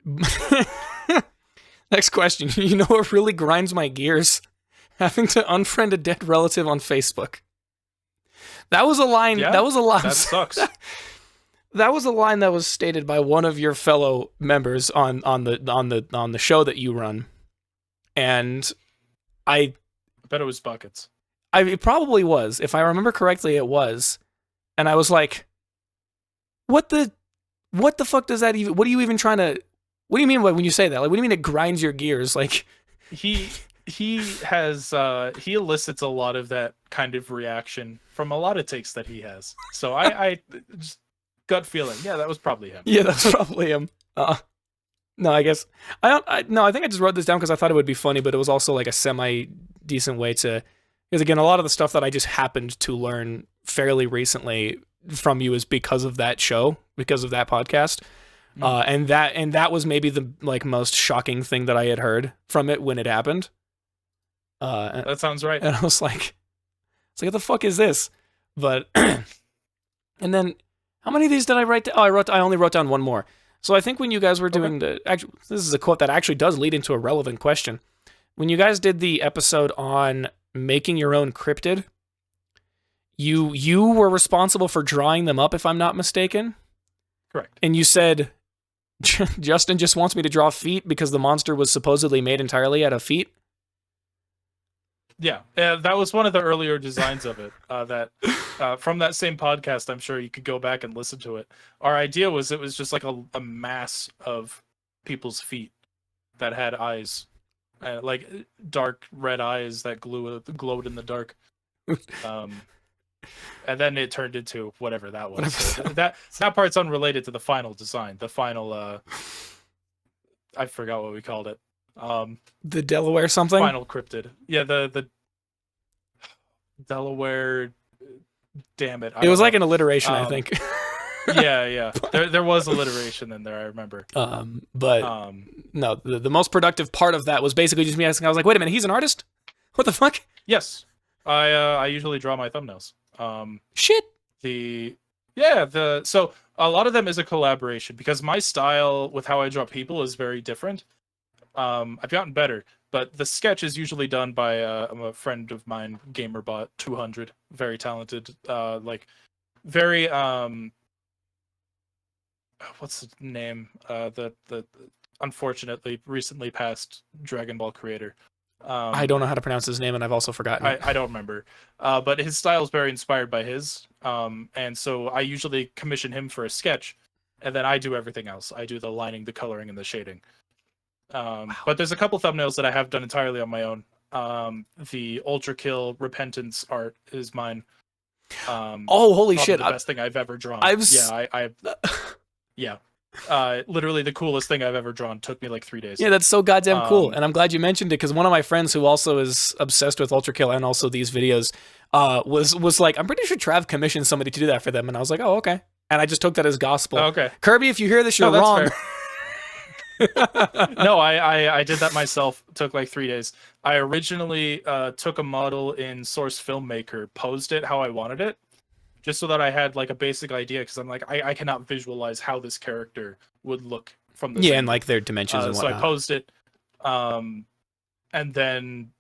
Next question. You know what really grinds my gears? Having to unfriend a dead relative on Facebook. That was a line. Yeah, that was a line. That sucks. That was a line that was stated by one of your fellow members on the show that you run, and I bet it was buckets. It probably was. If I remember correctly, it was, and I was like, what the fuck does that even? What are you even trying to? What do you mean when you say that? Like, what do you mean it grinds your gears? Like, he elicits a lot of that kind of reaction from a lot of takes that he has. So I just gut feeling, yeah, that was probably him. Yeah, that's probably him. No, I guess I think I just wrote this down because I thought it would be funny, but it was also like a semi decent way to, because again, a lot of the stuff that I just happened to learn fairly recently from you is because of that show, because of that podcast. And that was maybe the like most shocking thing that I had heard from it when it happened. That sounds right. And I was like, what the fuck is this? But and then how many of these did I write down? Oh, I only wrote down one more. So I think when you guys were doing this is a quote that actually does lead into a relevant question. When you guys did the episode on making your own cryptid, you were responsible for drawing them up, if I'm not mistaken. Correct. And you said Justin just wants me to draw feet because the monster was supposedly made entirely out of feet. Yeah, that was one of the earlier designs of it. That from that same podcast, I'm sure you could go back and listen to it. Our idea was it was just like a mass of people's feet that had eyes, like dark red eyes that glowed in the dark. And then it turned into whatever that was. So that part's unrelated to the final design. The final, I forgot what we called it. The Delaware something? Final cryptid. Yeah, the Delaware. Damn it! It was like an alliteration, I think. Yeah. There was alliteration in there. I remember. But no, the most productive part of that was basically just me asking. I was like, wait a minute, he's an artist? What the fuck? Yes, I usually draw my thumbnails. Shit. So a lot of them is a collaboration because my style with how I draw people is very different. I've gotten better, but the sketch is usually done by a friend of mine, GamerBot 200, very talented, like very what's the name? The unfortunately recently passed Dragon Ball creator. I don't know how to pronounce his name, and I've also forgotten it. I don't remember. But his style is very inspired by his. And so I usually commission him for a sketch, and then I do everything else. I do the lining, the coloring, and the shading. But there's a couple thumbnails that I have done entirely on my own. The Ultra Kill Repentance art is mine. Oh, holy shit! The best thing I've ever drawn. Yeah. Literally the coolest thing I've ever drawn. Took me like 3 days. Yeah, that's so goddamn cool, and I'm glad you mentioned it because one of my friends who also is obsessed with Ultra Kill and also these videos, was like, I'm pretty sure Trav commissioned somebody to do that for them, and I was like, oh, okay, and I just took that as gospel. Oh, okay, Kirby, if you hear this, you're wrong. No, I did that myself. It took like 3 days. I originally took a model in Source Filmmaker, posed it how I wanted it, just so that I had like a basic idea, because I'm like, I cannot visualize how this character would look from this. Yeah, and like their dimensions and whatnot. So I posed it, and then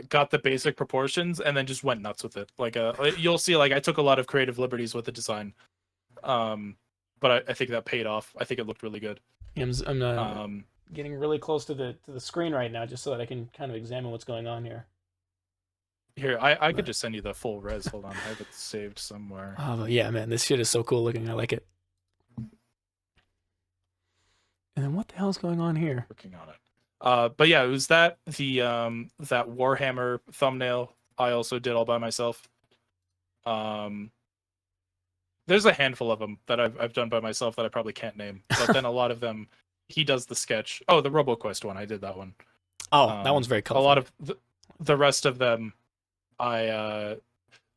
got the basic proportions, and then just went nuts with it. Like you'll see, like I took a lot of creative liberties with the design, but I think that paid off. I think it looked really good. I'm getting really close to the screen right now, just so that I can kind of examine what's going on here. Here, I could just send you the full res. Hold on, I have it saved somewhere. Oh yeah, man, this shit is so cool looking. I like it. And then what the hell is going on here? Working on it. But yeah, it was that that Warhammer thumbnail I also did all by myself. There's a handful of them that I've done by myself that I probably can't name, but then a lot of them he does the sketch. Oh, the RoboQuest one, I did that one. Oh, that one's very colorful. A lot of the rest of them, a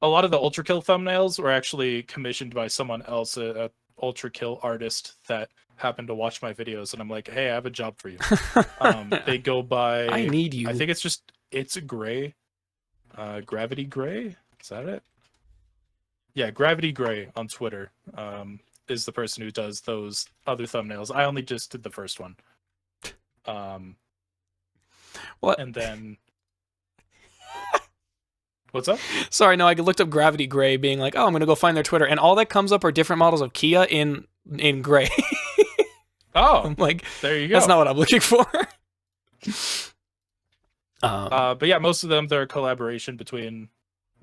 lot of the Ultra Kill thumbnails were actually commissioned by someone else, a Ultra Kill artist that happened to watch my videos, and I'm like, hey, I have a job for you. They go by, I need you. I think it's a gray, Gravity Gray. Is that it? Yeah, Gravity Gray on Twitter is the person who does those other thumbnails. I only just did the first one. What? And then what's up? Sorry, no, I looked up Gravity Gray, being like, oh, I'm gonna go find their Twitter, and all that comes up are different models of Kia in gray. Oh, I'm like, there you go. That's not what I'm looking for. But yeah, most of them they're a collaboration between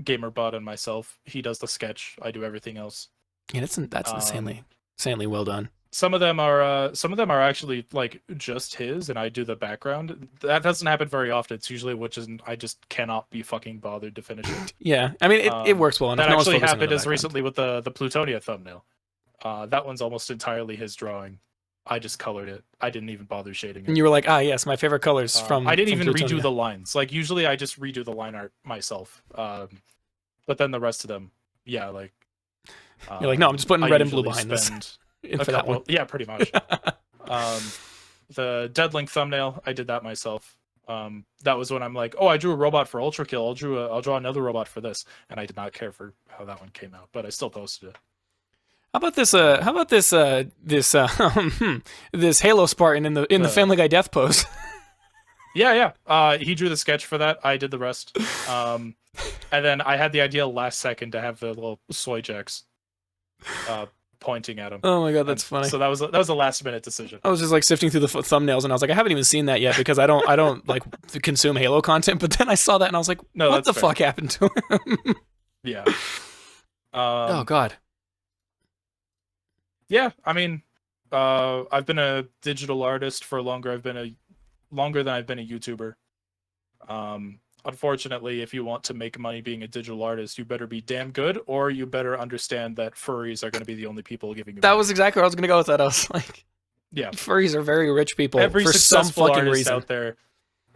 GamerBot and myself. He does the sketch, I do everything else. Yeah, that's insanely well done. Some of them are actually like just his, and I do the background. That doesn't happen very often. It's usually I just cannot be fucking bothered to finish it. Yeah, I mean it works well enough. That actually happened as recently with the Plutonia thumbnail. That one's almost entirely his drawing. I just colored it. I didn't even bother shading it. And you were like, ah, yes, my favorite colors from. I didn't even Plutonia. redo the lines. Like usually, I just redo the line art myself. But then the rest of them, yeah, like. You're like, no, I'm just putting red and blue behind this. For that one. Yeah, pretty much. The Deadlink thumbnail, I did that myself. That was when I'm like, oh, I drew a robot for Ultra Kill. I'll draw another robot for this, and I did not care for how that one came out, but I still posted it. How about this Halo Spartan in the Family Guy death pose? Yeah. He drew the sketch for that. I did the rest. And then I had the idea last second to have the little soy jacks pointing at him. Oh my god, that's funny. So that was a last minute decision. I was just like sifting through the thumbnails, and I was like, I haven't even seen that yet because I don't like consume Halo content. But then I saw that, and I was like, no, what the fuck happened to him? Yeah. Oh god. Yeah, I mean, I've been a digital artist for longer than I've been a YouTuber. Unfortunately, if you want to make money being a digital artist, you better be damn good, or you better understand that furries are going to be the only people giving you money. That was exactly where I was going to go with that. I was like, yeah, furries are very rich people. Every for successful some fucking artist reason out there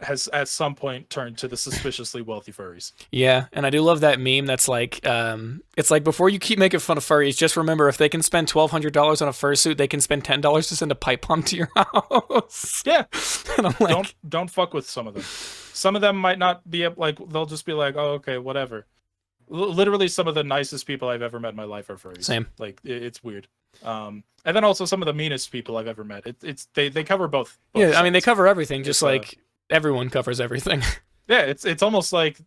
has at some point turned to the suspiciously wealthy furries. Yeah, and I do love that meme that's like, it's like, before you keep making fun of furries, just remember, if they can spend $1,200 on a fursuit, they can spend $10 to send a pipe bomb to your house. Yeah. And I'm like, don't fuck with some of them. Some of them might not be like, they'll just be like, oh, okay, whatever. Literally some of the nicest people I've ever met in my life are furries. Same. Like, it's weird. And then also some of the meanest people I've ever met. They cover both yeah, sides. I mean, they cover everything, just like everyone covers everything. Yeah, it's almost like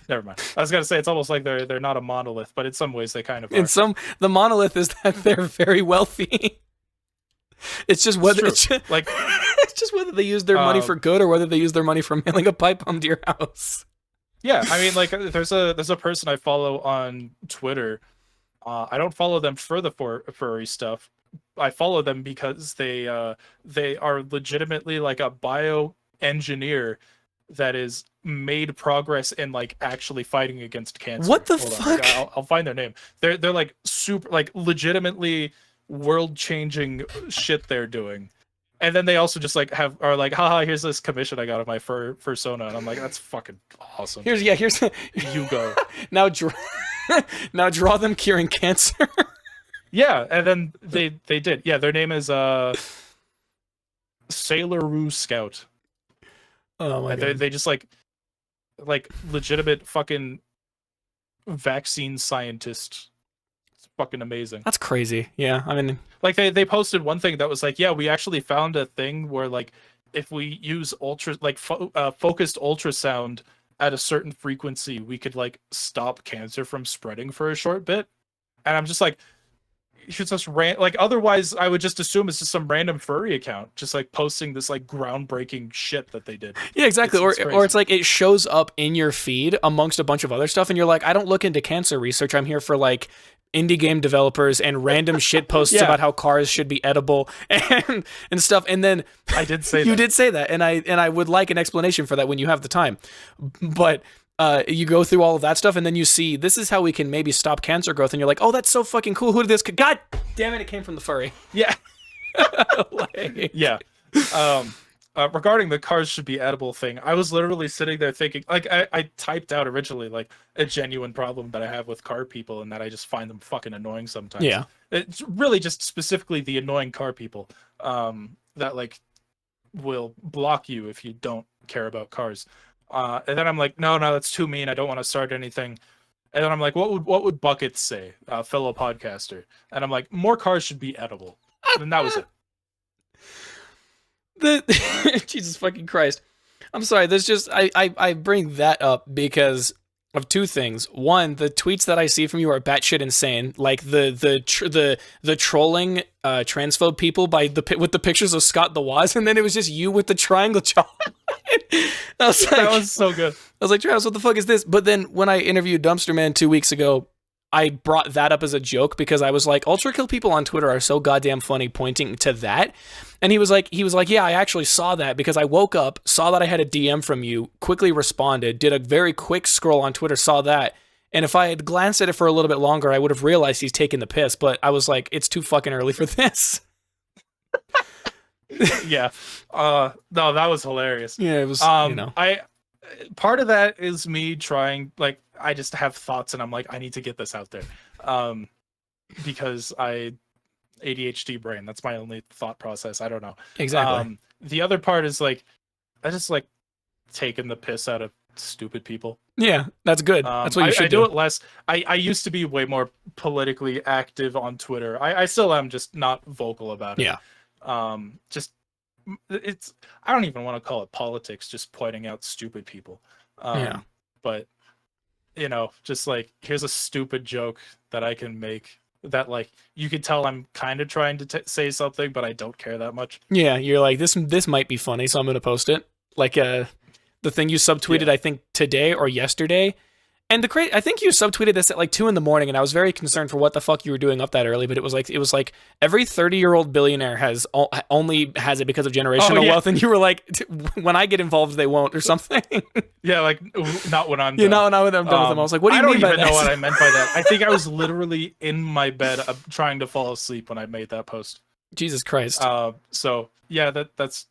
never mind. I was gonna say it's almost like they're not a monolith, but in some ways they kind of are. The monolith is that they're very wealthy. It's just whether it's true. Like It's just whether they use their money for good or whether they use their money for mailing a pipe bomb to your house. Yeah, I mean, like, there's a person I follow on Twitter. I don't follow them for the furry stuff. I follow them because they are legitimately like a bioengineer that is made progress in like actually fighting against cancer. What the Hold on, fuck? I'll find their name. They're like super, like, legitimately world changing shit they're doing. And then they also just like are like, haha, here's this commission I got of my fursona, and I'm like, that's fucking awesome. Here's You go. now draw them curing cancer. Yeah, and then they did. Yeah, their name is Sailor Roo Scout. Oh my god. They just like legitimate fucking vaccine scientist. It's fucking amazing. That's crazy. Yeah, I mean, like they posted one thing that was like, yeah, we actually found a thing where like if we use focused ultrasound at a certain frequency, we could like stop cancer from spreading for a short bit. And I'm just like, it's just like, otherwise I would just assume it's just some random furry account just like posting this like groundbreaking shit that they did. yeah, exactly. It's Or it's like it shows up in your feed amongst a bunch of other stuff, and you're like, I don't look into cancer research. I'm here for like indie game developers and random shit posts Yeah. about how cars should be edible and stuff. And then I did say you that. did say that, and I would like an explanation for that when you have the time. But you go through all of that stuff, and then you see this is how we can maybe stop cancer growth, and you're like, oh, that's so fucking cool. Who did this? God damn it! It came from the furry. Yeah. Like, Yeah. Regarding the cars should be edible thing, I was literally sitting there thinking, like, I typed out originally like a genuine problem that I have with car people, and that I just find them fucking annoying sometimes. Yeah. It's really just specifically the annoying car people that like will block you if you don't care about cars. And then I'm like, no, that's too mean. I don't want to start anything. And then I'm like, what would Buckets say, fellow podcaster? And I'm like, more cars should be edible. And that was it. Jesus fucking Christ. I'm sorry. There's just I bring that up because of two things. One, the tweets that I see from you are batshit insane. Like the trolling transphobe people with the pictures of Scott the Waz, and then it was just you with the triangle jaw. I was like, That was so good. I was like, Travis, what the fuck is this? But then when I interviewed Dumpster Man 2 weeks ago, I brought that up as a joke because I was like, ultra kill people on Twitter are so goddamn funny, pointing to that. And he was like, yeah, I actually saw that because I woke up, saw that I had a DM from you, quickly responded, did a very quick scroll on Twitter, saw that. And if I had glanced at it for a little bit longer, I would have realized he's taking the piss. But I was like, it's too fucking early for this. Yeah. No, that was hilarious. Yeah, it was, Part of that is me trying, like, I just have thoughts and I'm like, I need to get this out there. Because ADHD brain, that's my only thought process. I don't know. Exactly. The other part is like, I just like taking the piss out of stupid people. Yeah, that's good. That's what you should I do it less. I used to be way more politically active on Twitter. I still am, just not vocal about it. Yeah. It's, I don't even want to call it politics, just pointing out stupid people. Yeah. But just like, here's a stupid joke that I can make that like you could tell I'm kind of trying to say something, but I don't care that much. Yeah, you're like, this might be funny, so I'm gonna post it. Like the thing you subtweeted, I think today or yesterday. And I think you subtweeted this at like 2 a.m, and I was very concerned for what the fuck you were doing up that early. But it was like every 30-year-old billionaire only has it because of generational wealth, and you were like, when I get involved, they won't, or something. Yeah, like not when I'm done. Yeah, not when I'm done with them. I was like, what do you mean by that? I don't even know what I meant by that. I think I was literally in my bed trying to fall asleep when I made that post. Jesus Christ. So yeah, it's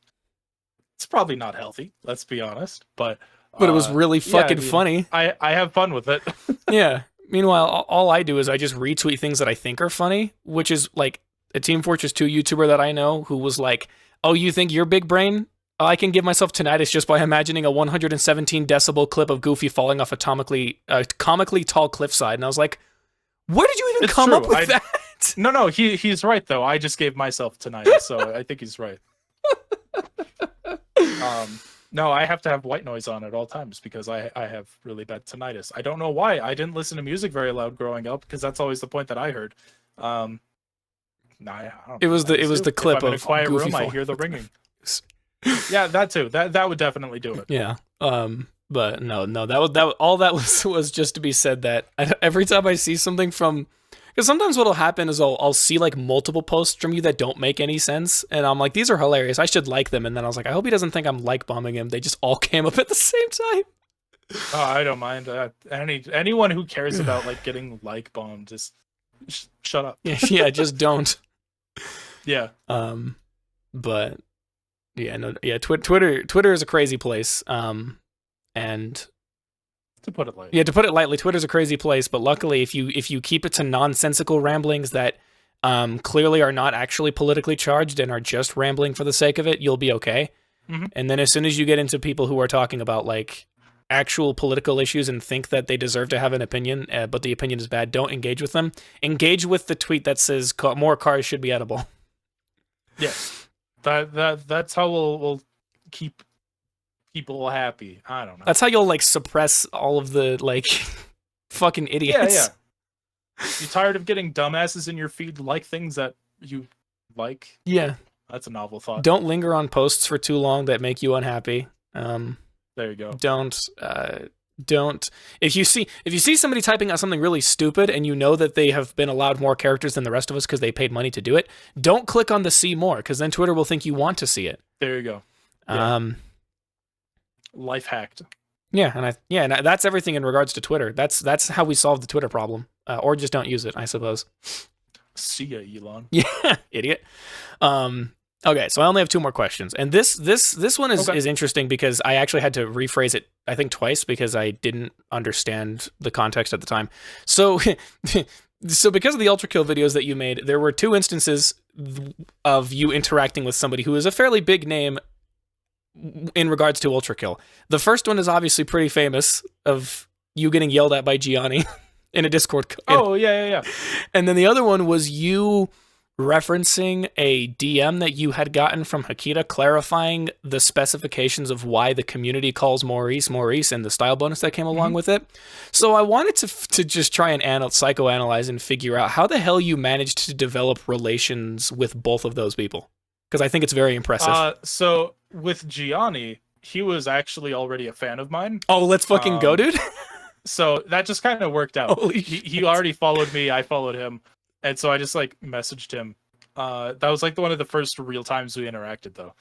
probably not healthy. Let's be honest, but it was really fucking funny. I have fun with it. Yeah. Meanwhile, all I do is I just retweet things that I think are funny, which is like a Team Fortress 2 YouTuber that I know who was like, oh, you think you're big brain? I can give myself tinnitus just by imagining a 117 decibel clip of Goofy falling off a comically tall cliffside. And I was like, where did you even come up with that? No, he's right, though. I just gave myself tinnitus, so I think he's right. No, I have to have white noise on at all times because I have really bad tinnitus. I don't know why. I didn't listen to music very loud growing up because that's always the point that I heard. No, it was the clip if I'm in a of quiet Goofy room. fall. I hear the ringing. Yeah, that too. That would definitely do it. Yeah. But no, all that was just to be said that every time I see something from, because sometimes what'll happen is I'll see like multiple posts from you that don't make any sense, and I'm like, these are hilarious, I should like them, and then I was like, I hope he doesn't think I'm like bombing him. They just all came up at the same time. Oh, I don't mind that. Anyone who cares about like getting like bombed, just shut up. Yeah, just don't. Yeah. But yeah, no, yeah. Twitter is a crazy place. And To put it lightly. yeah, to put it lightly, Twitter's a crazy place. But luckily, if you keep it to nonsensical ramblings that clearly are not actually politically charged and are just rambling for the sake of it, you'll be okay. Mm-hmm. And then as soon as you get into people who are talking about like actual political issues and think that they deserve to have an opinion, but the opinion is bad, don't engage with them. Engage with the tweet that says more cars should be edible. Yeah, that's how we'll keep people happy. I don't know. That's how you'll like suppress all of the like fucking idiots. Yeah. You tired of getting dumbasses in your feed like things that you like? Yeah. That's a novel thought. Don't linger on posts for too long that make you unhappy. There you go. Don't if you see somebody typing out something really stupid and you know that they have been allowed more characters than the rest of us because they paid money to do it, don't click on the see more, because then Twitter will think you want to see it. There you go. Yeah. Life hacked. Yeah, and that's everything in regards to Twitter. That's how we solve the Twitter problem, or just don't use it, I suppose. See ya, Elon. Yeah, idiot. Okay, so I only have 2 more questions, and this one is interesting because I actually had to rephrase it, I think, twice because I didn't understand the context at the time. So, so because of the Ultra Kill videos that you made, there were 2 instances of you interacting with somebody who is a fairly big name in regards to Ultra Kill. The first one is obviously pretty famous, of you getting yelled at by Gianni in a Discord. Oh, yeah. And then the other one was you referencing a DM that you had gotten from Hakita clarifying the specifications of why the community calls Maurice and the style bonus that came along with it. So I wanted to just try and psychoanalyze and figure out how the hell you managed to develop relations with both of those people, because I think it's very impressive. So with Gianni, he was actually already a fan of mine. Oh, let's fucking go, dude. So that just kind of worked out. He already followed me, I followed him. And so I just like messaged him. That was like one of the first real times we interacted, though.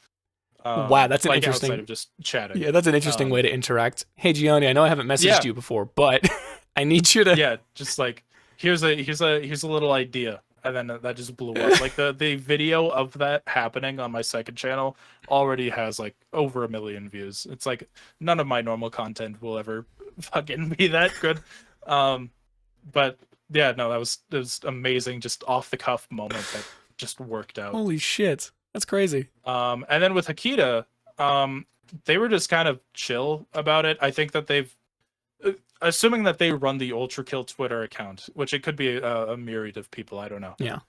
Wow, that's an interesting. Outside of just chatting. Yeah, that's an interesting way to interact. Hey, Gianni, I know I haven't messaged you before, but I need you to. Yeah, just like here's a little idea, and then that just blew up. Like the video of that happening on my second channel already has like over 1 million views. It's like none of my normal content will ever fucking be that good. But yeah, no, it was amazing, just off the cuff moment that just worked out. Holy shit, that's crazy. And then with Hakita, they were just kind of chill about it. I think that they've, assuming that they run the Ultra Kill Twitter account, which it could be a myriad of people, I don't know. Yeah.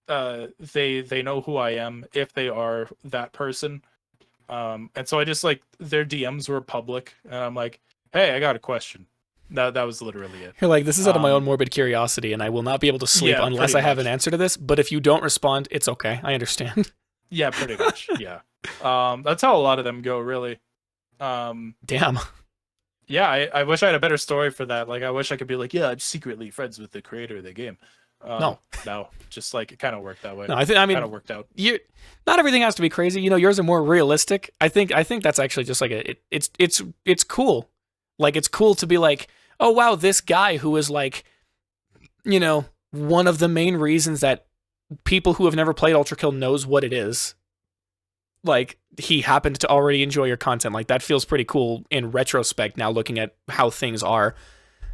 They know who I am if they are that person. And so I just like, their DMs were public, and I'm like, hey, I got a question. That was literally it. You're like, this is out of my own morbid curiosity, and I will not be able to sleep unless I have an answer to this. But if you don't respond, it's okay. I understand. Yeah, pretty much. Yeah. That's how a lot of them go, really. Damn. Yeah, I wish I had a better story for that. Like, I wish I could be like, yeah, I'm secretly friends with the creator of the game. No, just like it kind of worked that way. No, I mean, kind of worked out. Not everything has to be crazy. You know, yours are more realistic. I think that's actually just like it's cool. Like, it's cool to be like, oh, wow, this guy who is like, you know, one of the main reasons that people who have never played Ultra Kill knows what it is. Like, he happened to already enjoy your content. Like, that feels pretty cool in retrospect now, looking at how things are.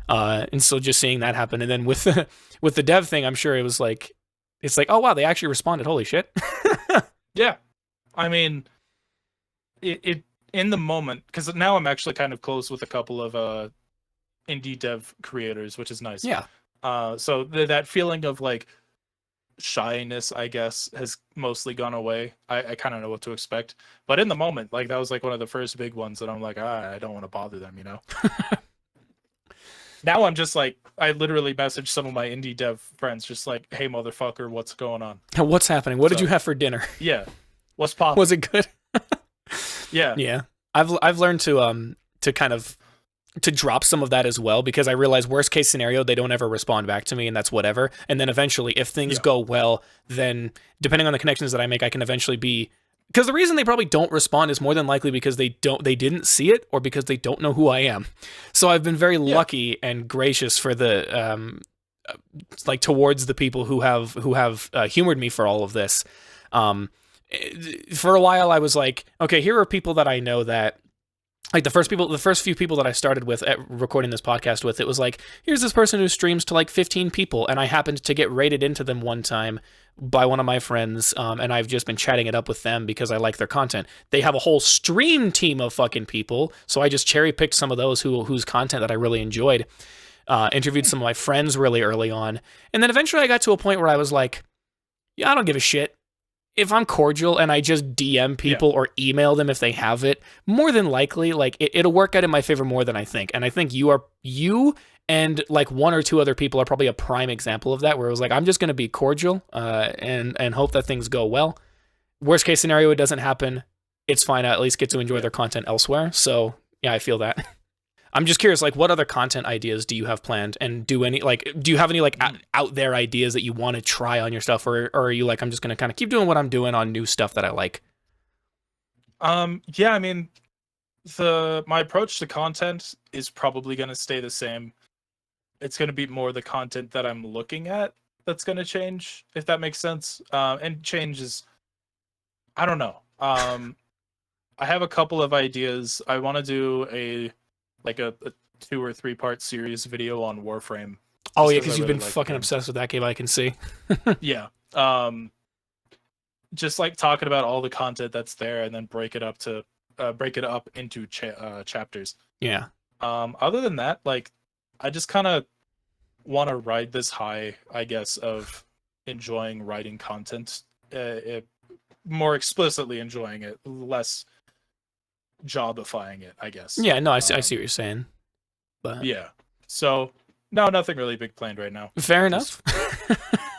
And so just seeing that happen. And then with the dev thing, I'm sure it was like, it's like, oh, wow, they actually responded. Holy shit. Yeah. I mean, it in the moment, because now I'm actually kind of close with a couple of indie dev creators, which is nice. Yeah. So that feeling of like shyness, I guess, has mostly gone away. I kind of know what to expect. But in the moment, like, that was like one of the first big ones that I'm like, I don't want to bother them, you know? Now I'm just like, I literally messaged some of my indie dev friends just like, hey, motherfucker, what's going on? What's happening? What did you have for dinner? Yeah. What's poppin'? Was it good? Yeah. Yeah. I've learned to kind of to drop some of that as well, because I realize worst case scenario, they don't ever respond back to me, and that's whatever. And then eventually, if things go well, then depending on the connections that I make, I can eventually be, because the reason they probably don't respond is more than likely because they didn't see it, or because they don't know who I am. So I've been very lucky and gracious for the like towards the people who have humored me for all of this. For a while I was like, okay, here are people that I know that, like the first few people that I started with at recording this podcast with, it was like, here's this person who streams to like 15 people, and I happened to get rated into them one time by one of my friends, and I've just been chatting it up with them because I like their content. They have a whole stream team of fucking people, so I just cherry picked some of those whose content that I really enjoyed. Interviewed some of my friends really early on, and then eventually I got to a point where I was like, yeah, I don't give a shit. If I'm cordial and I just DM people or email them if they have it, more than likely, like it'll work out in my favor more than I think. And I think you and like one or two other people are probably a prime example of that, where it was like, I'm just going to be cordial and hope that things go well. Worst case scenario, it doesn't happen. It's fine. I at least get to enjoy their content elsewhere. So yeah, I feel that. I'm just curious, like, what other content ideas do you have planned? And do you have any like out there ideas that you want to try on your stuff, or are you like, I'm just gonna kind of keep doing what I'm doing on new stuff that I like? Yeah, I mean, my approach to content is probably gonna stay the same. It's gonna be more the content that I'm looking at that's gonna change, if that makes sense. And change is, I don't know. I have a couple of ideas. I want to do a 2 or 3 part series video on Warframe. Oh yeah, because you've been fucking obsessed with that game, I can see. Yeah. Just like talking about all the content that's there, and then break it up into chapters. Yeah. Other than that, like, I just kind of want to ride this high, I guess, of enjoying writing content, more explicitly enjoying it, less jobifying it, I guess. Yeah, no, I see what you're saying. But yeah, so no, nothing really big planned right now. Fair enough.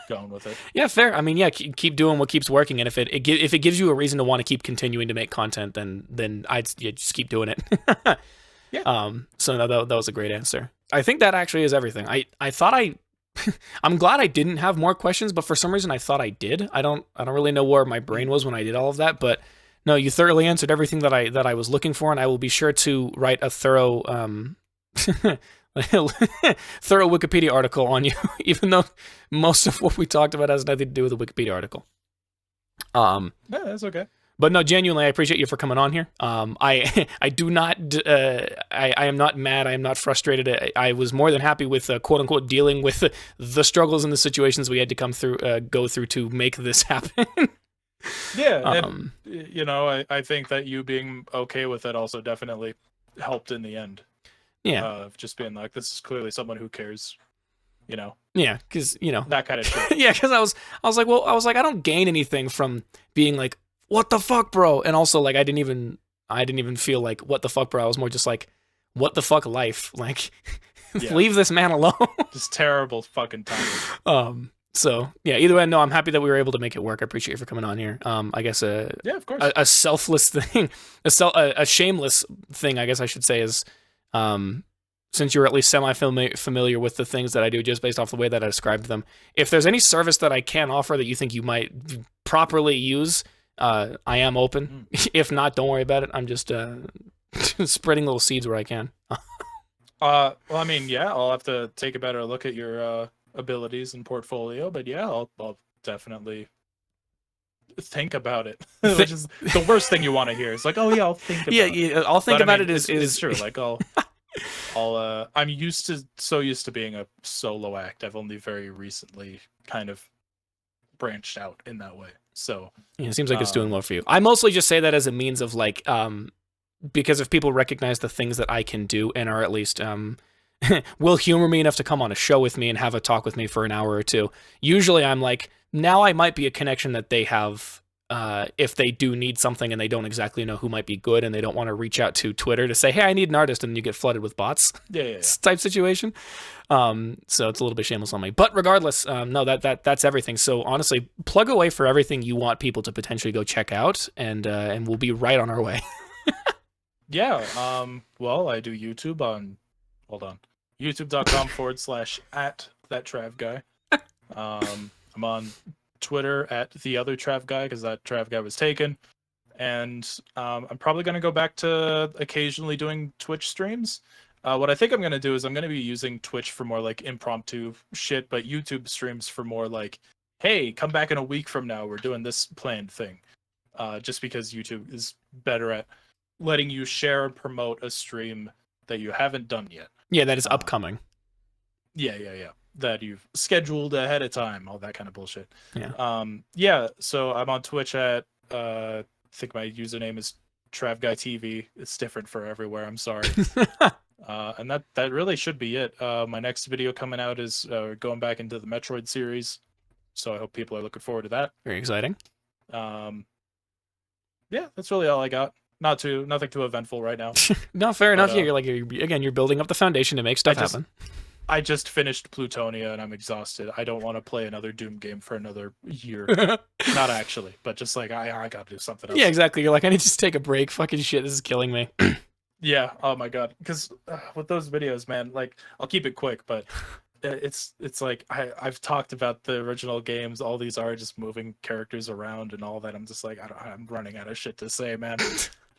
Going with it. Yeah, fair. I mean, yeah, keep doing what keeps working, and if it gives you a reason to want to keep continuing to make content, then just keep doing it. Yeah. So no, that was a great answer. I think that actually is everything. I thought I'm glad I didn't have more questions, but for some reason I thought I did. I don't really know where my brain was when I did all of that, but no, you thoroughly answered everything that I was looking for, and I will be sure to write a thorough thorough Wikipedia article on you, even though most of what we talked about has nothing to do with the Wikipedia article. Yeah, that's okay. But no, genuinely, I appreciate you for coming on here. I do not, I am not mad. I am not frustrated. I was more than happy with quote unquote dealing with the struggles and the situations we had to go through to make this happen. Yeah, and you know, I think that you being okay with it also definitely helped in the end. Yeah, just being like, this is clearly someone who cares, you know. Yeah, because that kind of shit. Yeah, because I was like, I don't gain anything from being like, what the fuck, bro, and also like I didn't even feel like what the fuck, bro. I was more just like, what the fuck, life, like, leave this man alone. Just terrible fucking timing. So yeah, either way, no, I'm happy that we were able to make it work. I appreciate you for coming on here. I guess yeah, of course. A selfless thing, a shameless thing, I guess I should say, is since you're at least semi-familiar with the things that I do just based off the way that I described them, if there's any service that I can offer that you think you might properly use, I am open. If not, don't worry about it. I'm just spreading little seeds where I can. Well, I mean, yeah, I'll have to take a better look at your abilities and portfolio, but yeah, I'll definitely think about it. Which is the worst thing you want to hear. It's like, oh yeah, I'll think about it. Yeah, I'll think about it is true. Like I'm used to being a solo act. I've only very recently kind of branched out in that way. So yeah, it seems like it's doing well for you. I mostly just say that as a means of like, because if people recognize the things that I can do and are at least will humor me enough to come on a show with me and have a talk with me for an hour or two. Usually I'm like, now I might be a connection that they have if they do need something and they don't exactly know who might be good and they don't want to reach out to Twitter to say, hey, I need an artist, and you get flooded with bots. Yeah. Type situation. So it's a little bit shameless on me. But regardless, no, that's everything. So honestly, plug away for everything you want people to potentially go check out, and we'll be right on our way. Yeah. Well, I do YouTube on. Hold on. YouTube.com/at that Trav Guy. I'm on Twitter at the other Trav Guy because that Trav Guy was taken, and I'm probably gonna go back to occasionally doing Twitch streams. What I think I'm gonna do is I'm gonna be using Twitch for more like impromptu shit, but YouTube streams for more like, hey, come back in a week from now. We're doing this planned thing. Just because YouTube is better at letting you share and promote a stream that you haven't done yet. Yeah, that is upcoming. Yeah. That you've scheduled ahead of time, all that kind of bullshit. Yeah. So I'm on Twitch at I think my username is Trav Guy TV. It's different for everywhere. I'm sorry. And that really should be it. My next video coming out is going back into the Metroid series, so I hope people are looking forward to that. Very exciting. Yeah, that's really all I got. Nothing too eventful right now. No, fair enough. Yeah, you're building up the foundation to make stuff happen. I just finished Plutonia and I'm exhausted. I don't want to play another Doom game for another year. Not actually, but just like I gotta do something else. Yeah, exactly. You're like, I need to just take a break. Fucking shit, this is killing me. Yeah. Oh my god. Because with those videos, man, like I'll keep it quick, but it's like I've talked about the original games. All these are just moving characters around and all that. I'm just like I'm running out of shit to say, man.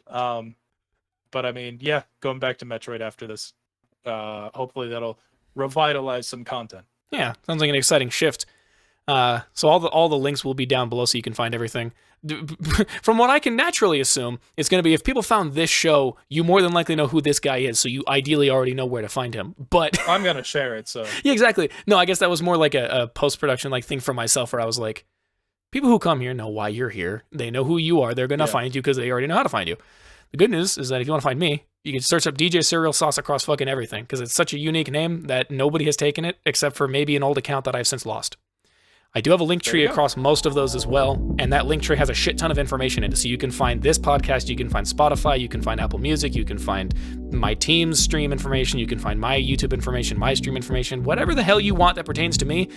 But I mean, yeah, going back to Metroid after this. Hopefully that'll revitalize some content. Yeah, sounds like an exciting shift. So all the links will be down below so you can find everything. From what I can naturally assume, it's going to be if people found this show, you more than likely know who this guy is, so you ideally already know where to find him. But I'm going to share it, so. Yeah, exactly. No, I guess that was more like a post-production like thing for myself where I was like, people who come here know why you're here. They know who you are. They're going to find you because they already know how to find you. The good news is that if you want to find me, you can search up DJ Cereal Sauce across fucking everything because it's such a unique name that nobody has taken it except for maybe an old account that I've since lost. I do have a link tree across most of those as well, and that link tree has a shit ton of information in it. So you can find this podcast, you can find Spotify, you can find Apple Music, you can find my team's stream information, you can find my YouTube information, my stream information, whatever the hell you want that pertains to me,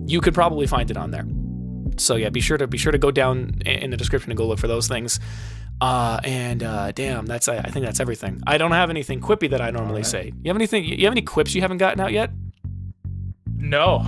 you could probably find it on there. So yeah, be sure to go down in the description and go look for those things. Damn, I think that's everything. I don't have anything quippy that I normally say. You have any quips you haven't gotten out yet? No.